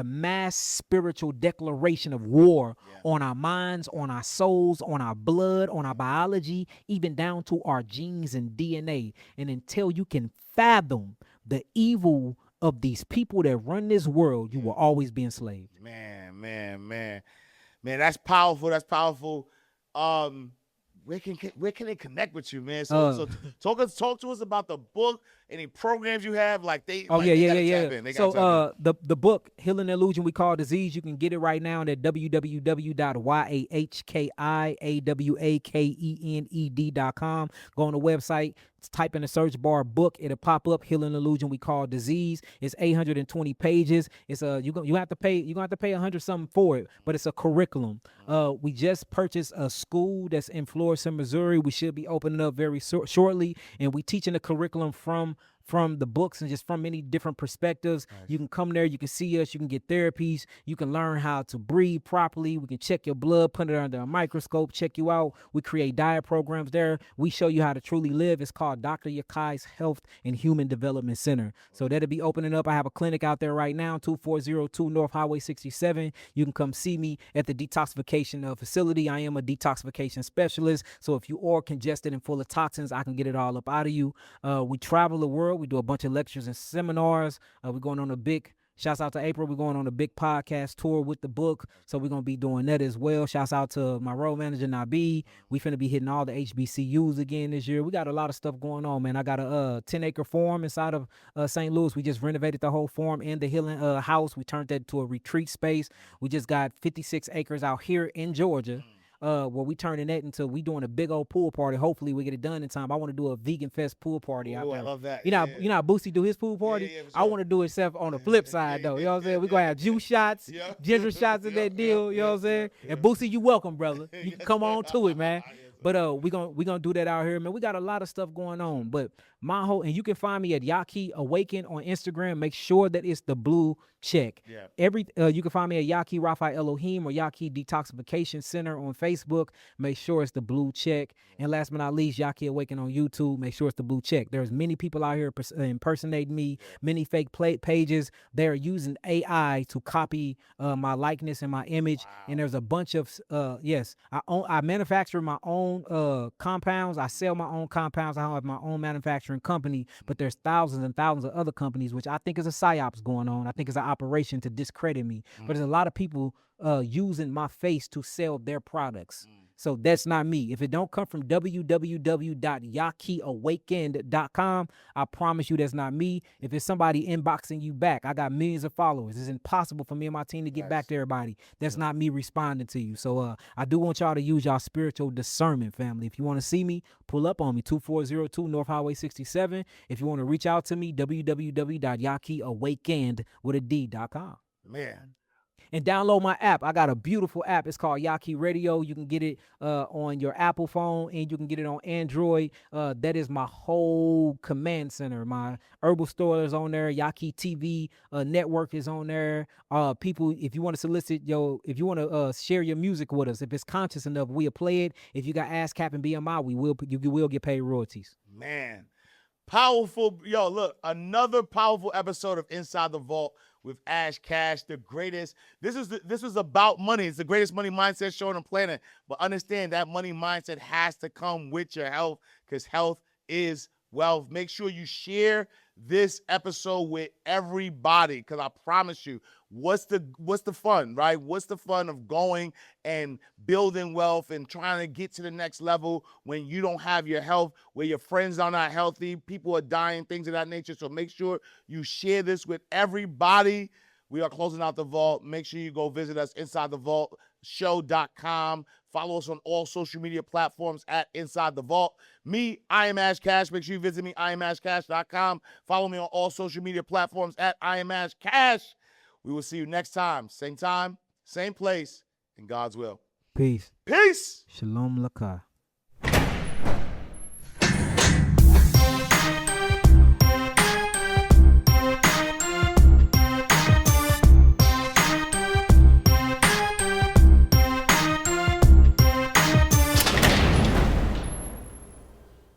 mass spiritual declaration of war on our minds, on our souls, on our blood, on our biology, even down to our genes and DNA. And until you can fathom the evil of these people that run this world, you will always be enslaved. Man, that's powerful. Where can they connect with you, man? So talk to us about the book, any programs you have, So the book Healing the Illusion We Call Disease, you can get it right now at www.yahkiawakened.com. Go on the website, type in the search bar book, it'll pop up. Healing the Illusion We Call Disease. It's 820 pages. It's you have to pay $100 something for it, but it's a curriculum. We just purchased a school that's in Florissant, Missouri. We should be opening up very shortly, and we teaching the curriculum from the books and just from many different perspectives. Nice. You can come there, you can see us, you can get therapies, you can learn how to breathe properly. We can check your blood, put it under a microscope, check you out. We create diet programs there. We show you how to truly live. It's called Dr. Yaki's Health and Human Development Center. So that'll be opening up. I have a clinic out there right now, 2402 North Highway 67. You can come see me at the detoxification facility. I am a detoxification specialist. So if you are congested and full of toxins, I can get it all up out of you. We travel the world. We do a bunch of lectures and seminars. We're going on shouts out to April. We're going on a big podcast tour with the book. So we're going to be doing that as well. Shouts out to my road manager, Nabi. We finna be hitting all the HBCUs again this year. We got a lot of stuff going on, man. I got a 10-acre farm inside of St. Louis. We just renovated the whole farm and the healing house. We turned that to a retreat space. We just got 56 acres out here in Georgia. Where we turning that into, we doing a big old pool party. Hopefully we get it done in time. I want to do a vegan fest pool party out there. I love that. You know how Boosie do his pool party? Yeah, sure. I want to do it on the flip side though. You know what I'm saying? We're going to have juice shots, ginger shots in that deal. You know what I'm saying? And Boosie, you welcome, brother. You can come on to it, man. But we gonna do that out here, man. We got a lot of stuff going on. But and you can find me at Yaki Awaken on Instagram. Make sure that it's the blue check. Yeah. You can find me at Yaki Raphael Elohim or Yaki Detoxification Center on Facebook. Make sure it's the blue check. And last but not least, Yaki Awaken on YouTube. Make sure it's the blue check. There's many people out here impersonating me, many fake pages. They're using AI to copy my likeness and my image. Wow. And there's a bunch of I manufacture my own compounds. I sell my own compounds. I have my own manufacturing manufacturing company, but there's thousands and thousands of other companies, which I think is a psyops going on. I think it's an operation to discredit me. But there's a lot of people using my face to sell their products. So that's not me. If it don't come from www.yakiawakened.com, I promise you that's not me. If it's somebody inboxing you back, I got millions of followers. It's impossible for me and my team to get back to everybody. That's not me responding to you. So I do want y'all to use y'all spiritual discernment, family. If you want to see me, pull up on me, 2402 North Highway 67. If you want to reach out to me, www.yakiawakened.com. Man. And download my app. I got a beautiful app. It's called Yahki Radio. You can get it on your Apple phone, and you can get it on Android. That is my whole command center. My herbal store is on there. Yahki TV network is on there. People, if you want to solicit if you want to share your music with us, if it's conscious enough, we'll play it. If you got ASCAP and BMI, you will get paid royalties. Man. Powerful. Yo, look, another powerful episode of Inside the Vault with Ash Cash, the greatest. This was about money. It's the greatest money mindset show on the planet. But understand that money mindset has to come with your health, because health is wealth. Make sure you share this episode with everybody, because I promise you, what's the fun, right? What's the fun of going and building wealth and trying to get to the next level when you don't have your health, where your friends are not healthy, people are dying, things of that nature. So make sure you share this with everybody. We are closing out the vault. Make sure you go visit us, InsideTheVaultShow.com. Follow us on all social media platforms at Inside the Vault. Me, I am Ash Cash. Make sure you visit me, IamAshCash.com. Follow me on all social media platforms at I am Ash Cash. We will see you next time, same place, in God's will. Peace. Peace. Shalom Lakah.